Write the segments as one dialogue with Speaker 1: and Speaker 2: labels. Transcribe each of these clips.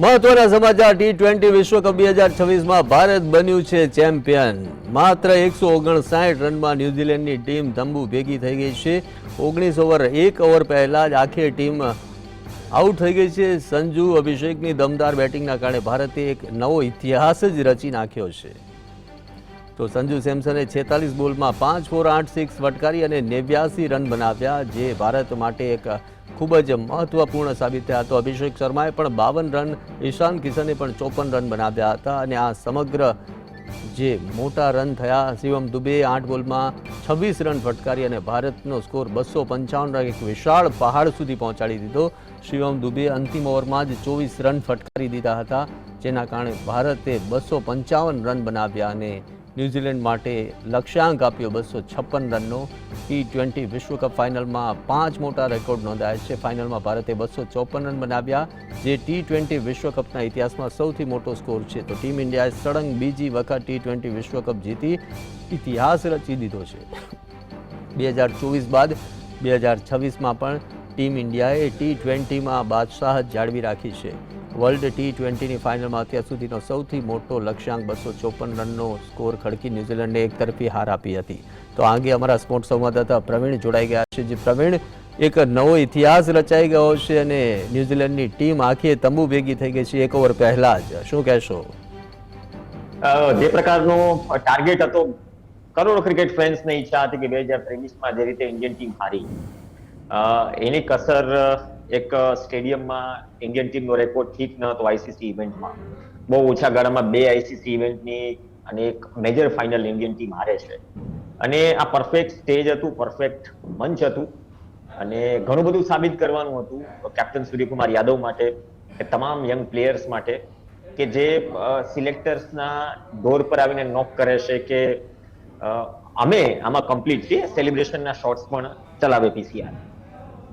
Speaker 1: મહત્વના સમાચાર ટી20 વિશ્વકપ 2026માં ભારત બન્યું છે ચેમ્પિયન। માત્ર 159 રનમાં ન્યૂઝીલેન્ડની ટીમ તંબુ ભેગી થઈ ગઈ છે। 19 ઓવર 1 ઓવર પહેલા જ આખી ટીમ આઉટ થઈ ગઈ છે। સંજુ અભિષેકની દમદાર બેટિંગના કારણે ભારતે એક નવો ઇતિહાસ જ રચી નાખ્યો છે। તો સંજુ સેમસને 46 બોલમાં 5 4 8 6 ફટકારી અને 89 રન બનાવ્યા, જે ભારત માટે એક ખૂબ જ મહત્વપૂર્ણ સાબિત થયા। તો અભિષેક શર્માએ પણ 52 રન, ઈશાન કિશને પણ 54 રન બનાવ્યા હતા અને આ સમગ્ર જે મોટા રન થયા, શિવમ દુબેએ 8 બોલમાં 26 રન ફટકારી અને ભારતનો સ્કોર 255 રન એક વિશાળ પહાડ સુધી પહોંચાડી દીધો। શિવમ દુબેએ અંતિમ ઓવરમાં જ 24 રન ફટકારી દીધા હતા, જેના કારણે ભારતે 255 રન બનાવ્યા અને ન્યૂઝીલેન્ડ માટે લક્ષ્યાંક આપ્યો 256 રનનો। ટી20 વિશ્વકપ ફાઇનલમાં 5 મોટા રેકોર્ડ નોંધાયા છે। ફાઇનલમાં ભારતે 254 રન બનાવ્યા, જે ટી20 વિશ્વકપના ઇતિહાસમાં સૌથી મોટો સ્કોર છે। તો ટીમ ઇન્ડિયાએ સળંગ બીજી વખત ટી20 વિશ્વકપ જીતી ઇતિહાસ રચી દીધો છે। 2024 બાદ 2026માં પણ ટીમ ઇન્ડિયાએ ટી20માં બાદશાહત જાળવી રાખી છે। વર્લ્ડ ટી20ની ફાઇનલમાં અત્યાર સુધીનો સૌથી મોટો લક્ષ્યાંક 254 રનનો સ્કોર ખડકી ન્યૂઝીલેન્ડને એક તરફી હાર આપી હતી। તો આ અંગે અમારા સ્પોર્ટ્સ સંવાદદાતા પ્રવીણ જોડાઈ ગયા છે। જે પ્રવીણ, એક નવો ઇતિહાસ રચાઈ ગયો છે અને ન્યૂઝીલેન્ડની ટીમ આખી તંબુ ભેગી થઈ ગઈ છે 1 ઓવર પહેલા જ, શું કહેશો?
Speaker 2: જે પ્રકારનો ટાર્ગેટ હતો, કરોડો ક્રિકેટ ફેન્સની ઈચ્છા હતી કે 2023માં જે રીતે ઇન્ડિયન ટીમ હારી, એની કસર એક સ્ટેડિયમમાં ઇન્ડિયન ટીમનો રેકોર્ડ ઠીક ન હતો। આઈસીસી ઇવેન્ટમાં બહુ ઓછા ગાળામાં 2 આઈસીસી ઇવેન્ટની અને એક મેજર ફાઇનલ ઇન્ડિયન ટીમ હારે છે અને આ પરફેક્ટ સ્ટેજ હતું, પરફેક્ટ મંચ હતું અને ઘણું બધું સાબિત કરવાનું હતું કેપ્ટન સૂર્યકુમાર યાદવ માટે, કે તમામ યંગ પ્લેયર્સ માટે, કે જે સિલેક્ટર્સના ડોર પર આવીને નોક કરે છે કે અમે આમાં કમ્પ્લીટ છીએ, સેલિબ્રેશનના શોટ્સ પણ ચલાવે પીસીઆર।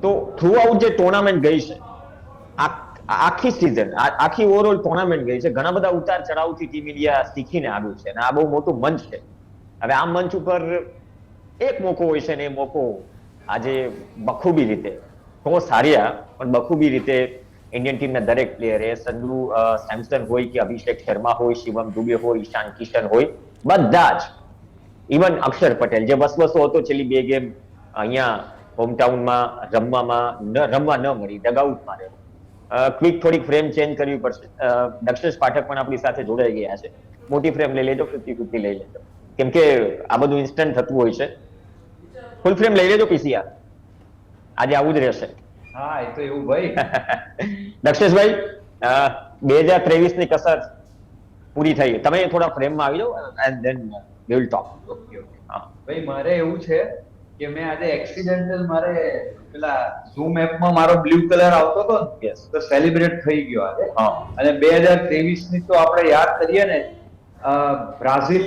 Speaker 2: તો થ્રુ આઉટ જે ટુર્નામેન્ટ ગઈ છે, આખી સિઝન, આખી ઓવરઓલ ટુર્નામેન્ટ ગઈ છે, ઘણા બધા ઉતાર ચઢાવથી ટીમ ઇન્ડિયા શીખીને આવ્યું છે અને આ બહુ મોટું મંચ છે। હવે આ મંચ ઉપર એક મોકો હોય છે ને એ મોકો આજે બખૂબી રીતે ટોસ હાર્યા, પણ બખૂબી રીતે ઇન્ડિયન ટીમના દરેક પ્લેયરે, સંજુ સેમસન હોય કે અભિષેક શર્મા હોય, શિવમ દુબે હોય, ઈશાન કિશન હોય, બધા જ, ઇવન અક્ષર પટેલ જે વસવસો હતો છેલ્લી 2 ગેમ અહીંયા હોમટાઉનમાં રમવા ન મળી, ડગઆઉટ માર્યો, ક્વિક થોડીક ફ્રેમ ચેન્જ કરવી પડશે। દક્ષેશ પાઠક પણ આપણી સાથે જોડાઈ ગયા છે, મોટી ફ્રેમ લઈ લેજો, 50-50 લઈ લેજો, કેમ કે આ બધું ઇન્સ્ટન્ટ થતું હોય છે। ફૂલ ફ્રેમ લઈ લેજો પીસીઆર, આજે આવું જ રહેશે।
Speaker 3: હા, એ તો એવું ભાઈ।
Speaker 2: દક્ષેશભાઈ, 2023ની કસર પૂરી થઈ, તમે થોડા ફ્રેમમાં આવી જાઓ and then we will talk.
Speaker 3: Okay okay, હા ભાઈ, મારે એવું છે કે મેં આજે એક્સિડેન્ટલ મારે પેલા ઝૂમ એપમાં મારો બ્લુ કલર આવતો હતો ને, તો સેલિબ્રેટ થઈ ગયો આજે। અને 2023ની તો આપણે યાદ કરીએ ને, બ્રાઝિલ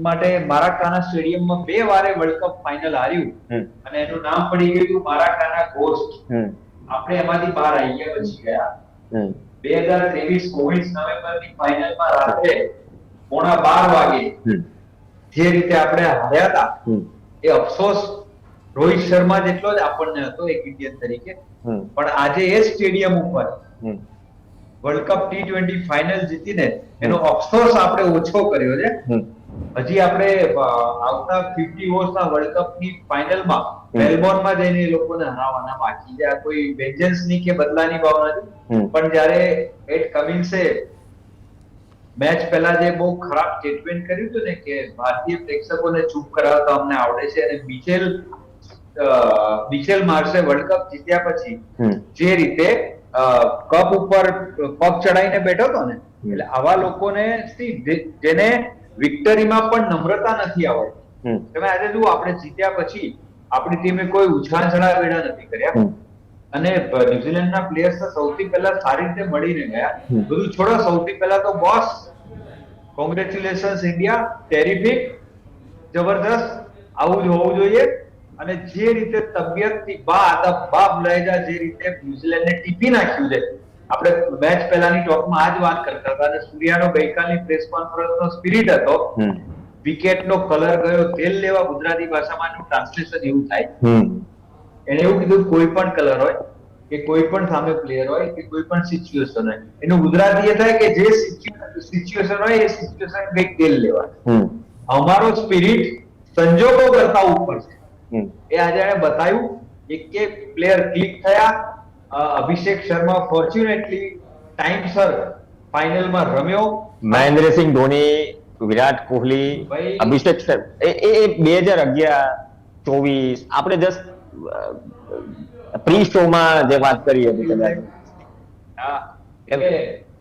Speaker 3: માટે મારાકાના સ્ટેડિયમમાં 2 વારે વર્લ્ડ કપ ફાઇનલ હાર્યું અને એનું નામ પડી ગયું હતું મારાકાના ગોસ્ટ। આપણે એમાંથી બહાર આવી ગયા, બચી ગયા। 2023 19 નવેમ્બરની ફાઇનલમાં રાત્રે 11:15 વાગે જે રીતે આપણે હાર્યા હતા, એ અફસોસ રોહિત શર્મા જેટલો જ આપણને હતો એક ઇન્ડિયન તરીકે, પણ આજે એ સ્ટેડિયમ ઉપર વર્લ્ડ કપ ટી20 ફાઇનલ જીતીને એનો અફસોસ આપણે ઓછો કર્યો છે। હજી આપણે આવતા 50 ઓવર્સના વર્લ્ડ કપની ફાઇનલમાં મેલબોર્નમાં જઈને એ લોકોને હરાવવાના બાકી છે। આ કોઈ વેન્જન્સની કે બદલાની ભાવના નથી, પણ જ્યારે એટ કમિન્સે મેચ પહેલા જે બહુ ખરાબ સ્ટેટમેન્ટ કર્યું હતું ને કે ભારતીય પ્રેક્ષકોને ચૂપ કરાવતા અમને આવડે છે, અને મિચેલ માર્શે વર્લ્ડ કપ જીત્યા પછી જે રીતે કપ ઉપર પગ ચડાઈને બેઠો હતો ને, એટલે આવા લોકોને જેને વિક્ટરીમાં પણ નમ્રતા નથી આવડતી, તમે આજે જુઓ, આપણે જીત્યા પછી આપણી ટીમે કોઈ ઉછાળ ચઢાવેડા નથી કર્યા અને ન્યુઝીલેન્ડના પ્લેયર્સ સૌથી પહેલા સારી રીતે મળીને ગયા। બધું છોડો, સૌથી પહેલા તો બોસ, કોંગ્રેચ્યુલેશન્સ ઇન્ડિયા, ટેરિફિક, જબરદસ્ત, આવું જ હોવું જોઈએ। અને જે રીતે તબિયતથી બાપ લહેજા જે રીતે ન્યુઝીલેન્ડને ટીપી નાખ્યું છે, આપણે મેચ પહેલાની ટોકમાં આ જ વાત કરતા હતા અને સૂર્યાનો ગઈકાલની પ્રેસ કોન્ફરન્સનો સ્પિરિટ હતો, વિકેટનો કલર ગયો તેલ લેવા, ગુજરાતી ભાષામાં ટ્રાન્સલેશન એવું થાય, એને એવું કીધું કોઈ પણ કલર હોય, કે કોઈ પણ સામે પ્લેયર હોય કે કોઈ પણ સિચ્યુએશન હોય, એનું ગુજરાતી એ થાય કે જે સિચ્યુએશન હોય એ સિચ્યુએશન કઈક તેલ લેવા. અમારો સ્પિરિટ સંજોગો કરતા ઉપર છે. એ આજે એને બતાવ્યું. એક પ્લેયર ક્લિક થયા. અભિષેક શર્મા ફોર્ચ્યુનેટલી ટાઈમસર ફાઇનલમાં રમ્યો.
Speaker 2: મહેન્દ્રસિંહ ધોની, વિરાટ કોહલી,
Speaker 3: ભાઈ,
Speaker 2: અભિષેક શર્મા, એ 2011-24 આપણે જસ્ટ પ્રી શો માં જે વાત કરી હતી કદાચ.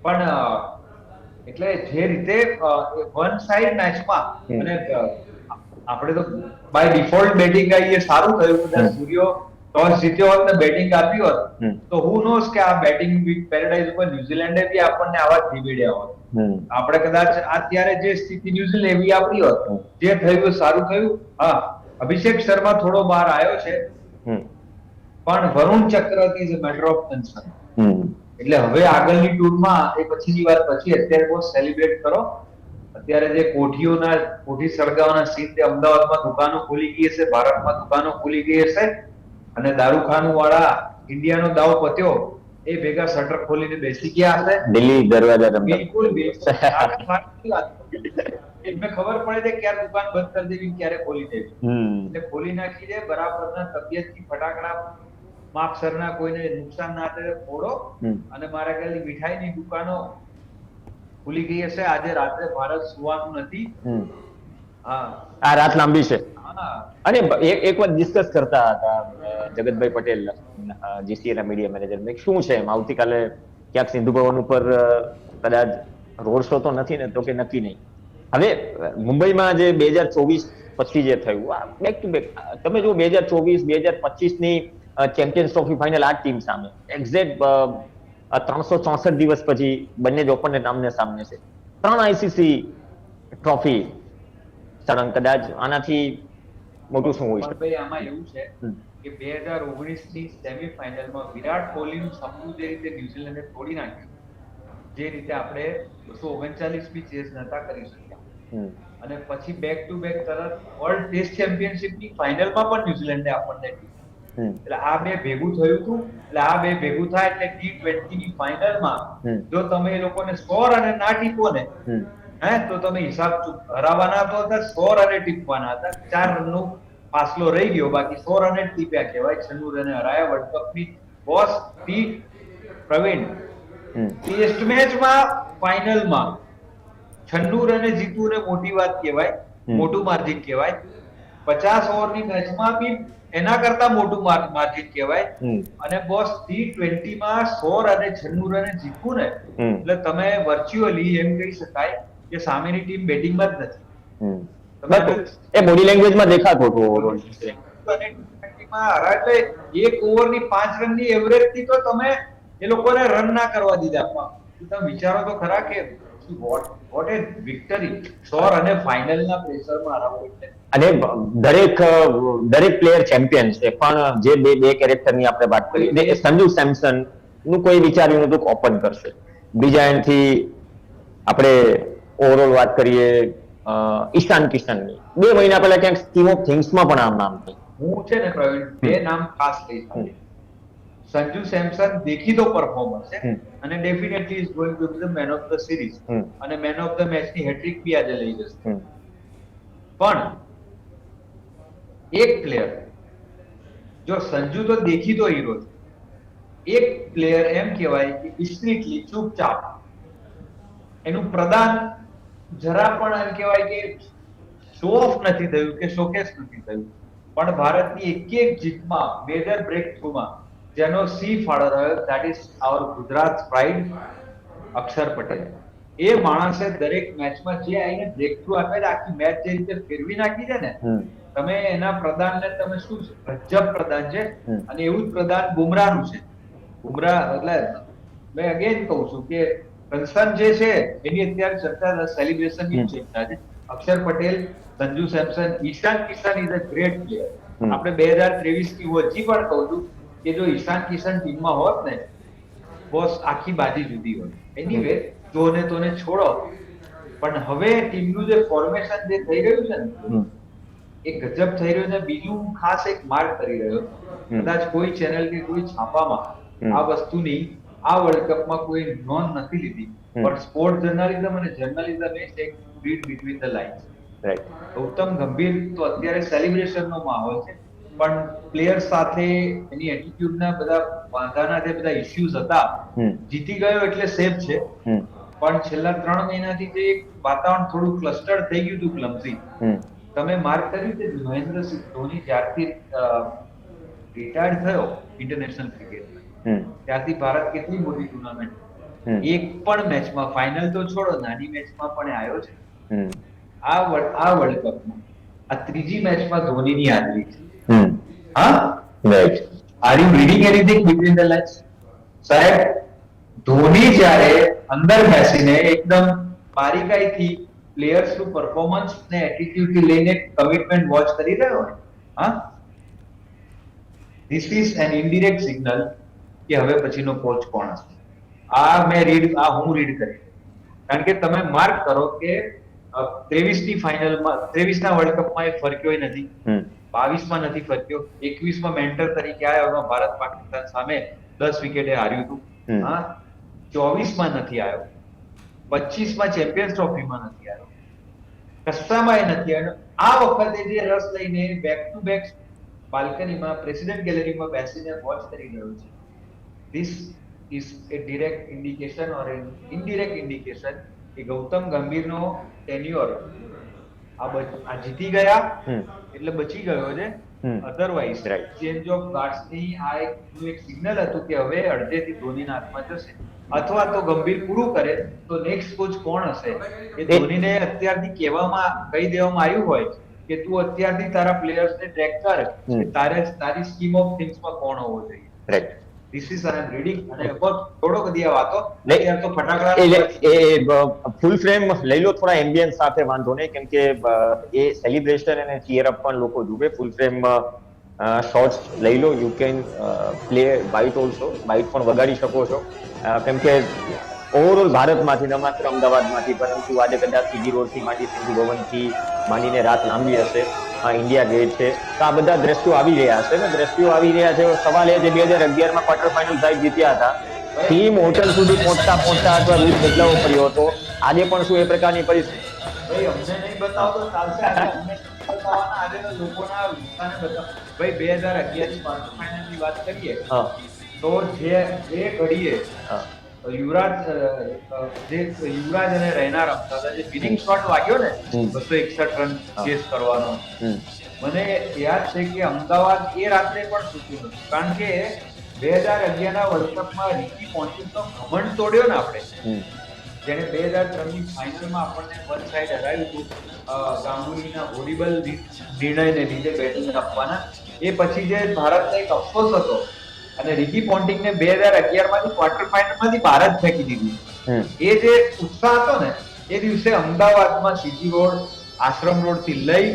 Speaker 3: પણ એટલે જે રીતે વન સાઇડ મેચમાં અને આપણે તો બાય ડિફોલ્ટ બેટિંગ આવીએ, સારું થયું. કદાચ સૂર્યો ટોસ જીત્યો હોત ને બેટિંગ આપી હોત તો હુ નોઝ કે આ બેટિંગ પેરેડાઇઝ ઉપર ન્યુઝીલેન્ડે બી આપણને આવા જ ધીબેડ્યા હોત. આપણે કદાચ અત્યારે જે સ્થિતિ ન્યુઝીલેન્ડ એવી આપણી હોત. જે થયું સારું થયું. હા, અભિષેક શર્મા થોડો બહાર આવ્યો છે, પણ Varun Chakravarthy is a matter of concern. એટલે હવે આગળની ટૂરમાં એ પછીની વાત પછી, અત્યારે બહુ સેલિબ્રેટ કરો. અત્યારે જે કોઠી સળગાવવાના સીન, અમદાવાદમાં દુકાનો ખુલી ગઈ હશે, ભારતમાં દુકાનો ખુલી ગઈ હશે, અને દારૂખાનું વાળા ઇન્ડિયાનો દાવ પત્યો એ ભેગા શટર ખોલીને બેસી ગયા હશે
Speaker 2: દિલ્હી દરવાજા.
Speaker 3: બિલકુલ એમને ખબર પડે છે ક્યારે દુકાન બંધ કરી દેવી, ક્યારે ખોલી દેવી. એટલે ખોલી નાખી દે બરાબરના તબિયતથી ફટાકડા માપસરના, કોઈને નુકસાન ના થાય ફોડો. અને મારા ખ્યાલથી મીઠાઈની દુકાનો ખુલી ગઈ હશે. આજે રાત્રે ભારત સુવાનું નથી.
Speaker 2: આ રાત લાંબી છે. અને એક વાત ડિસ્કસ કરતા હતા જગતભાઈ પટેલ, જીસીએના મીડિયા મેનેજર, શું છે એમ આવતીકાલે ક્યાંક સિંધુ ભવન ઉપર કદાચ રોડ શો તો નથી ને? તો કે નક્કી નહીં. હવે મુંબઈમાં જે 2024 પછી જે થયું, બેક ટુ બેક તમે જો 2024-2025 ની ચેમ્પિયન્સ ટ્રોફી ફાઇનલ આ ટીમ સામે એક્ઝેક્ટ 364 દિવસ પછી બંને જ ઓપનને સામને સામને છે. 3 આઈસીસી ટ્રોફી સળંગ. કદાચ આનાથી મોટું શું હોય છે?
Speaker 3: આમાં એવું છે કે 2019 ની સેમીફાઇનલમાં વિરાટ કોહલીનું સપનું જે રીતે ન્યુઝીલેન્ડે તોડી નાખ્યું, જે રીતે આપણે 239 બી ચેસ નતા કરી શક્યા, અને પછી બેક ટુ બેક તરત વર્લ્ડ ટેસ્ટ ચેમ્પિયનશિપની ફાઇનલમાં પણ ન્યુઝીલેન્ડે આપણને એટલે આ બે ભેગું થયું હતું. એટલે આ બે ભેગું થાય એટલે T20 ની ફાઇનલમાં જો તમે એ લોકોને 100 રને ના ટીપો ને, તો તમે હિસાબ હરાવવાના તો હતા, 100 રને ટીપવાના હતા. 4 રનનો ફાસલો રહી ગયો, બાકી 100 રને ટીપ્યા કહેવાય. 96 રને હરાયા વર્લ્ડ કપની બોસ પ્રવીણ. ટેસ્ટ મેચમાં ફાઇનલમાં 96 રને જીતવું ને મોટી વાત કહેવાય, મોટું માર્જિન કહેવાય. 50 ઓવરની મેચમાં બી એના કરતા મોટું માર્જિન કહેવાય. અને બોસ T20 માં 100 રને 96 રને જીતવું ને, એટલે તમે વર્ચ્યુઅલી એમ કહી શકાય કે સામેની ટીમ બેટિંગમાં જ નથી.
Speaker 2: એ બોડી લેંગ્વેજમાં દેખાતું હતું.
Speaker 3: એટલે એક ઓવરની 5 રનની એવરેજ થી તો તમે એ લોકોને રન ના કરવા દીધા. તમે વિચારો તો ખરા કે વોટ એ વિક્ટરી. 100 રને ફાઇનલના પ્રેશરમાં હરાવવું એટલે.
Speaker 2: અને દરેક પ્લેયર ચેમ્પિયન છે, પણ જે બે કેરેક્ટરની આપણે વાત કરી, સંજુ સેમસન નું કોઈ વિચાર્યું નતું ઓપન કરશે. બીજા એન્ડથી આપણે ઓવરઓલ વાત કરીએ ઈશાન કિશનની, 2 મહિના પહેલા ક્યાંક સ્કીમ ઓફ થિંગ્સમાં પણ આમ નામ છે.
Speaker 3: હું છે ને પ્રવીણ, 2 નામ ખાસ લઈશ. સંજુ સેમસન દેખીતો પરફોર્મર છે અને definitely is going to B the man of the series, અને મેન ઓફ ધ મેચની હેટ્રિક બી આજે લઈ જશે. પણ એક પ્લેયર, જો સંજુ તો દેખીતો હીરો છે, એક પ્લેયર એમ કહેવાય કે ડિસ્ક્રીટલી ચૂપચાપ એનું પ્રદાન જરા પણ એમ કહેવાય કે શો ઓફ નથી થયું કે શોકેસ નથી થયું, પણ ભારતની એક જીતમાં મેજર બ્રેક થ્રુમાં જેનો સી ફાળો રહ્યો, ધેટ ઇઝ આવર ગુજરાત પ્રાઇડ અક્ષર પટેલ. એ માણસે દરેક મેચમાં જે આવીને બ્રેક થ્રુ આપે, આખી મેચ જે રીતે ફેરવી નાખી છે ને, તમે એના પ્રદાનને તમે શું ગજબ પ્રદાન છે. અને એવું જ પ્રદાન બુમરાહનું છે. બુમરાહ એટલે મેં અગેન કહું છું કે કન્સર્ન જે છે એની અત્યારે ચર્ચા સેલિબ્રેશનની ચર્ચા છે. Axar Patel, Sanju Samson, Ishan Kishan is a great player. આપણે 2023 ની હજી પણ કહું છું કે જો ઈશાન કિશન ટીમમાં હોત ને, બોસ આખી બાજી જુદી હોત. એનીવે જોને તોને છોડો, પણ હવે ટીમનું જે ફોર્મેશન જે થઈ રહ્યું છે ને, એ ગજબ થઈ રહ્યું છે. બીજું ખાસ એક માર્ક કરી રહ્યો, કદાચ કોઈ ચેનલ કે કોઈ છાપામાં આ વસ્તુની આ વર્લ્ડ કપમાં કોઈ નોંધ નથી લીધી. પણ સ્પોર્ટ જર્નલિઝમ અને જર્નલિઝમ એ છે read between the lines.
Speaker 2: Right.
Speaker 3: Gautam ગંભીર તો અત્યારે સેલિબ્રેશનનો માહોલ છે, પણ પ્લેયર સાથે એની એટીટ્યુડના બધા વાંધાના જે બધા ઇશ્યુઝ હતા, જીતી ગયો એટલે સેફ છે, પણ છેલ્લા 3 મહિનાથી જે વાતાવરણ થોડું ક્લસ્ટર થઈ ગયું હતું ક્લમસી. તમે માર્ક કર્યું કે મહેન્દ્રસિંહ ધોની જ્યારથી રિટાયર્ડ થયો ઇન્ટરનેશનલ ક્રિકેટમાં, ત્યારથી ભારત કેટલી મોટી ટુર્નામેન્ટ, એક પણ મેચમાં, ફાઇનલ તો છોડો, નાની મેચમાં પણ આવ્યો છે. આ વર્લ્ડ કપમાં આ ત્રીજી મેચમાં ધોનીની હાજરી છે. હા,
Speaker 2: right.
Speaker 3: Are you reading anything between the lines? સાહેબ, ધોની જ્યારે અંદર બેસીને એકદમ બારીકાઈથી પ્લેયર્સ નું પરફોર્મન્સ ને એટીટ્યુડ થી લઈને કમિટમેન્ટ વોચ કરી રહ્યો હોય, હા, this is an indirect signal કે હવે પછીનો કોચ કોણ હશે. હું રીડ કરી, કારણ કે તમે માર્ક કરો કે 23 ની ફાઇનલમાં, 23 ના વર્લ્ડ કપમાં એ ફરક્યો નથી, 22 માં નથી ફરક્યો, 21 માં મેન્ટર તરીકે આવ્યો, ભારત પાકિસ્તાન સામે 10 વિકેટે હાર્યું હતું, હા, 24 માં નથી આવ્યો, 25 માં ચેમ્પિયન્સ ટ્રોફીમાં નથી આવ્યો, કશામાં નથી આવ્યો. આ વખતે જે રસ લઈને બેક ટુ બેક બાલ્કનીમાં, પ્રેસિડેન્ટ ગેલેરીમાં બેસીને વોચ કરી રહ્યો છે, this is A direct indication or indirect indication કે ગૌતમ ગંભીરનો ટેન્યુઅર આ જીતી ગયા એટલે બચી ગયો છે. અધરવાઇઝ ચેન્જ ઓફ ગાર્ડ્સની આ એક સિગ્નલ હતું કે હવે અડધેથી ધોનીના હાથમાં જશે, અથવા તો ગંભીર પૂરું કરે તો નેક્સ્ટ કોચ કોણ હશે એ ધોનીને અત્યારથી કહી દેવામાં આવ્યું હોય કે તું અત્યારથી તારા પ્લેયર્સને ટ્રેક કર, તારી સ્કીમ ઓફ થિંગ્સમાં કોણ હોવો જોઈએ.
Speaker 2: Right.
Speaker 3: This is I am reading. અને થોડો બધી આ વાતો અત્યારે તો ફટાકડા
Speaker 2: ફૂલ ફ્રેમ લઈ લો, થોડા એમ્બિયન્સ સાથે, વાંધો નહીં, કેમ કે એ સેલિબ્રેશન અને ચીયર અપ પણ લોકો જુએ. ફૂલ ફ્રેમ શોર્ટ્સ લઈ લો, you can play bite also, bite પણ વગાડી શકો છો, કેમ કે ઓવરઓલ ભારતમાંથી, ન માત્ર અમદાવાદમાંથી, પરંતુ આજે કદાચ સીજી રોડથી માંડી, સિંધુ ભવનથી માંડીને રાત લાંબી હશે, ઇન્ડિયા ગેટ છે, તો આ બધા દ્રશ્યો આવી રહ્યા હશે ને. દ્રશ્યો આવી રહ્યા છે. સવાલ એ છે, 2011માં ક્વાર્ટર ફાઇનલ સાહેબ જીત્યા હતા, ટીમ હોટલ સુધી પહોંચતા અથવા રૂટ બદલાવો પડ્યો હતો. આજે પણ શું એ પ્રકારની પરિસ્થિતિ?
Speaker 3: ભાઈ, અમને નહીં બતાવો તો ચાલશે, અમને બતાવવાના આજેના લોકોના વિસ્તારને બતાવો. ભાઈ, 2011 ની ક્વાર્ટર ફાઇનલની વાત કરીએ તો જે ઘડીએ યુવરાજ અને રૈના રમતા હતા, જે વિનિંગ શોટ વાગ્યો ને 261 રન ચેસ કરવાનો, મને યાદ છે કે અમદાવાદ એ રાત્રે પણ સૂક્યું હતું, કારણ કે 2011 ના વર્લ્ડ કપમાં રિકી પોન્ટિંગનો ઘમંડ તોડ્યો ને આપણે, જેને 2003 ની ફાઇનલમાં આપણને વન સાઇડ હરાવ્યું હતું ગાંગુલીના હોરિબલ નિર્ણયને લીધે બેટિંગ આપવાના. એ પછી જે ભારતને એક અફસોસ હતો, અને રિકી પોન્ટિંગને 2011 માંથી ક્વાર્ટર ફાઇનલમાંથી ભારત ફેંકી દીધું. એ જે ઉત્સાહ હતો ને, એ દિવસે અમદાવાદમાં સીજી રોડ, આશ્રમ રોડ થી લઈ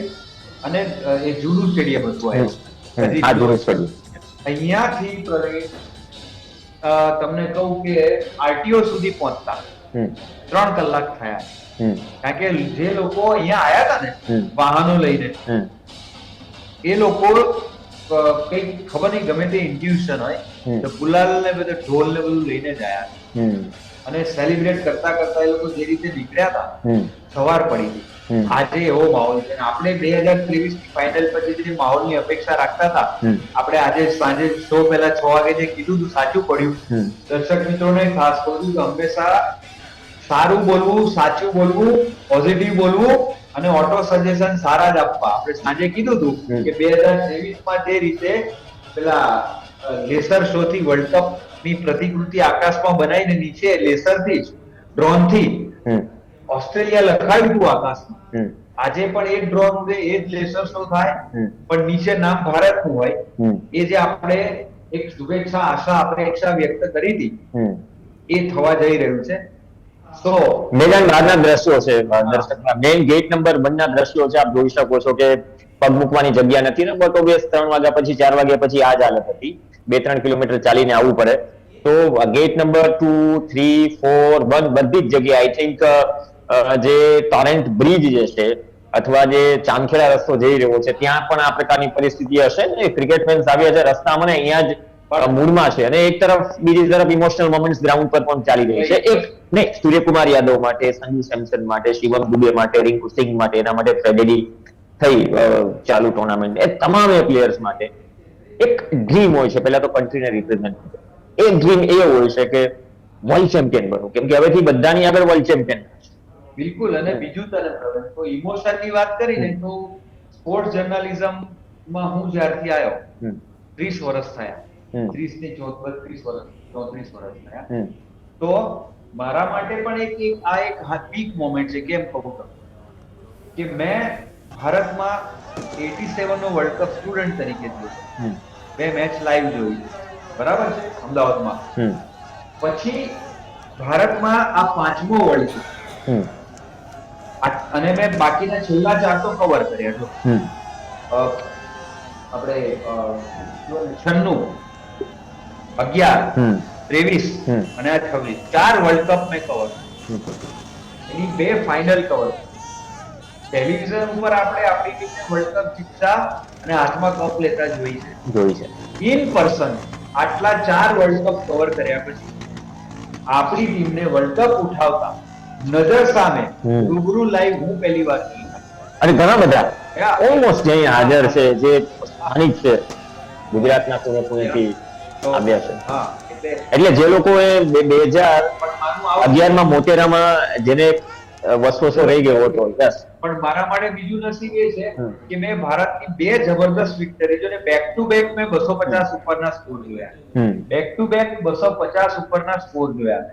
Speaker 3: અને એ જુડુ સ્ટેડિયમ હતું, અહીંયાથી તમને કહું કે આરટીઓ સુધી પહોંચતા 3 કલાક થયા. કારણ કે જે લોકો અહીંયા આયા હતા ને વાહનો લઈને, એ લોકો કઈ ખબર નહીં, ગમે તે ઇન્ટ્યુશન હોય તો ગુલાલ ને બધું ઢોલ ને બધું લઈને જ આયા, અને સેલિબ્રેટ કરતા કરતા એ લોકો જે રીતે નીકળ્યા હતા, સવાર પડી ગઈ. આજે એવો માહોલ છે. આપણે 2023 ની ફાઇનલ પછી જે માહોલની અપેક્ષા રાખતા હતા, આપણે આજે સાંજે શો પહેલા 6 વાગે જે કીધું હતું સાચું પડ્યું. દર્શક મિત્રોને ખાસ કહું છું કે હંમેશા સારું બોલવું, સાચું બોલવું, પોઝિટિવ બોલવું અને ઓટો સજેશન સારા જ આપવા. આપણે સાંજે કીધું હતું કે 2023માં જે રીતે પેલા લેસર શો થી વર્લ્ડ કપ ની પ્રતિકૃતિ આકાશમાં બનાવીને નીચે લેસર થી જ, ડ્રોન થી ઓસ્ટ્રેલિયા લખાવ્યું હતું આકાશમાં, આજે પણ એ ડ્રોન એ જ લેસર શો થાય, પણ નીચે નામ ભારતનું હોય. એ જે આપણે એક શુભેચ્છા, આશા, અપેક્ષા વ્યક્ત કરી હતી, એ થવા જઈ રહ્યું છે.
Speaker 2: મેદાન બહારના દ્રશ્યો છે, દર્શકના મેઇન ગેટ નંબર 1 ના દ્રશ્યો છે. આપ જોઈ શકો છો કે પગ મૂકવાની જગ્યા નથી ને, બટ ઓબ્વિયસ 3 વાગ્યા પછી 4 વાગ્યા પછી આ જ હાલત હતી. 2-3 કિલોમીટર ચાલીને આવવું પડે. તો ગેટ નંબર 2, 3, 4, 1 બધી જ જગ્યાએ આઈ થિંક જે ટોરેન્ટ બ્રિજ જે છે અથવા જે ચાંદખેડા રસ્તો જઈ રહ્યો છે, ત્યાં પણ આ પ્રકારની પરિસ્થિતિ હશે ને. ક્રિકેટ ફેન્સ આવ્યા છે, રસ્તા મને અહીંયા જ મૂડમાં છે અને એક તરફ બીજી તરફ ઇમોશનલ મોમેન્ટ્સ ગ્રાઉન્ડ પર પણ ચાલી રહી છે. એક નહીં, સૂર્યકુમાર યાદવ માટે, સંજુ સેમસન માટે, શિવમ દુબે માટે, રિંકુ સિંઘ માટે, એના માટે ટ્રેજેડી થઈ ચાલુ ટુર્નામેન્ટ. એ તમામ પ્લેયર્સ માટે એક ડ્રીમ હોય છે પહેલા તો કન્ટ્રીને રિપ્રેઝેન્ટ. એક ડ્રીમ એ હોય છે કે વર્લ્ડ ચેમ્પિયન બનવું, કેમ કે હવેથી બધાની આગળ વર્લ્ડ ચેમ્પિયન.
Speaker 3: બિલકુલ. અને બીજું તરફ તો ઇમોશન ની વાત કરીને તો સ્પોર્ટ્સ જર્નલિઝમ માં હું જ્યારથી આવ્યો 30 વર્ષ થયા, 30 થી 32 વર્ષ 34 વર્ષ થયા, તો મારા માટે પણ એક પીક મોમેન્ટ છે. કેમ કહું તમને કે મેં ભારતમાં 87 નો વર્લ્ડ કપ સ્ટુડન્ટ તરીકે જોયો, 2 મેચ લાઈવ જોઈ, બરાબર છે, અમદાવાદમાં. પછી ભારતમાં આ 5મો વર્લ્ડ કપ, અને મેં બાકીના છેલ્લા 4 તો કવર કર્યા છો. આપણે 96, 11, 23 અને આ 26, 4 વર્લ્ડ કપ મેં કવર, એની 2 ફાઇનલ કવર. ટેલિવિઝન ઉપર આપણે આપણી ટીમને વર્લ્ડ કપ જીતતા અને હાથમાં કપ લેતા જોઈ છે. ઇન પર્સન આટલા 4 વર્લ્ડ કપ કવર કર્યા પછી આપણી ટીમને વર્લ્ડ કપ ઉઠાવતા નજર સામે રૂબરૂ લાઈવ હું પહેલી વાર જોઈ.
Speaker 2: અને ઘણા બધા ઓલમોસ્ટ અહીં હાજર છે જે સ્થાનિક છે, ગુજરાતના પુણેથી આવ્યા છે.
Speaker 3: હા,
Speaker 2: એટલે જે લોકોએ 2011 માં મોટેરામાં જેને વસવસો રહી ગયો હતો,
Speaker 3: પણ મારા માટે બીજું નસીબ એ છે કે મેં ભારતની 2 જબરદસ્ત વિક્ટરી જોઈને બેક ટુ બેક મેં 250 ઉપરના સ્કોર જોયા. બેક ટુ બેક 250 ઉપરના સ્કોર જોયા.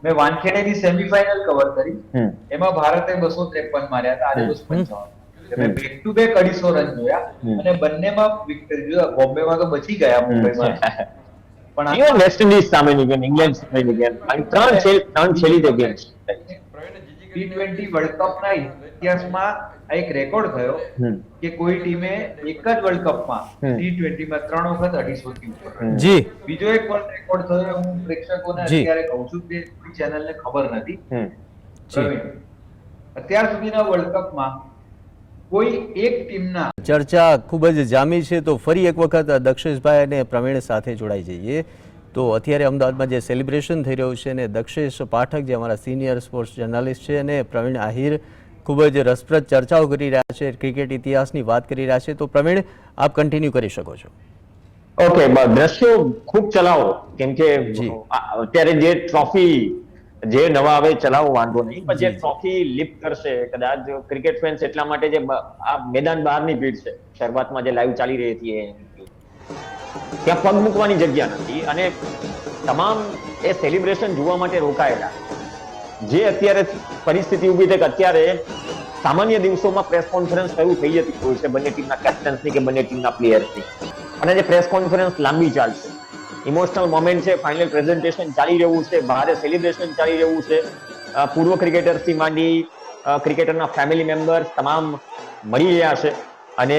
Speaker 3: મેં વાનખેડેની સેમીફાઇનલ કવર કરી, એમાં ભારતે 253 માર્યા હતા, આજે 255. મેં બેક ટુ બેક 250 રન જોયા અને બંનેમાં વિક્ટરી જોયા. બોમ્બેમાં તો બચી ગયા, મુંબઈમાં
Speaker 2: પણ વેસ્ટ ઇન્ડિઝ સામેની ગેમ, ઇંગ્લેન્ડ સામેની ગેમ, ત્રણ છેલ્લી ગેમ.
Speaker 3: T20 વર્લ્ડ કપના ઇતિહાસમાં આ એક રેકોર્ડ થયો કે કોઈ ટીમે એક જ વર્લ્ડ કપમાં T20 માં 3 વખત 250 થી ઉપર.
Speaker 1: જી,
Speaker 3: બીજો એક વર્લ્ડ રેકોર્ડ થયો, હું પ્રેક્ષકોને અત્યારે કહું છું કે ચેનલને ખબર નથી. પ્રવીણ, અત્યાર સુધીના વર્લ્ડ કપમાં કોઈ એક ટીમના
Speaker 1: ચર્ચા ખૂબ જ જામી છે. તો ફરી એક વખત દક્ષેશભાઈ અને પ્રવીણ સાથે જોડાઈ જઈએ. તો અત્યારે અમદાવાદમાં જે સેલિબ્રેશન થઈ રહ્યું છે, અને દક્ષેશ પાઠક જે અમારા સિનિયર સ્પોર્ટ્સ જર્નાલિસ્ટ છે, અને પ્રવીણ આહિર ખૂબ જ રસપ્રદ ચર્ચાઓ કરી રહ્યા છે, ક્રિકેટ ઇતિહાસની વાત કરી રહ્યા છે. તો પ્રવીણ, આપ કન્ટિન્યુ કરી શકો છો.
Speaker 2: ઓકે, દ્રશ્યો ખૂબ ચલાવો, કેમ કે અત્યારે જે ટ્રોફી જે નવા આવે ચલાવો વાંધો નહીં, પણ જે ટ્રોફી લિફ્ટ કરશે કદાચ ક્રિકેટ ફેન્સ એટલા માટે જે આ મેદાન બહારની ભીડ છે, શરૂઆતમાં જે લાઈવ ચાલી રહી હતી ત્યાં પગ મૂકવાની જગ્યા નથી, અને તમામ એ સેલિબ્રેશન જોવા માટે રોકાયેલા. જે અત્યારે પરિસ્થિતિ ઊભી થઈ કે અત્યારે સામાન્ય દિવસોમાં પ્રેસ કોન્ફરન્સ શરૂ થઈ જતી હોય છે બંને ટીમના કેપ્ટન્સની કે બંને ટીમના પ્લેયર્સની, અને જે પ્રેસ કોન્ફરન્સ લાંબી ચાલશે, ઇમોશનલ મોમેન્ટ છે, ફાઇનલ પ્રેઝન્ટેશન ચાલી રહ્યું છે, બહાર સેલિબ્રેશન ચાલી રહ્યું છે, પૂર્વ ક્રિકેટર્સથી માંડી ક્રિકેટરના ફેમિલી મેમ્બર્સ તમામ મળી રહ્યા છે. અને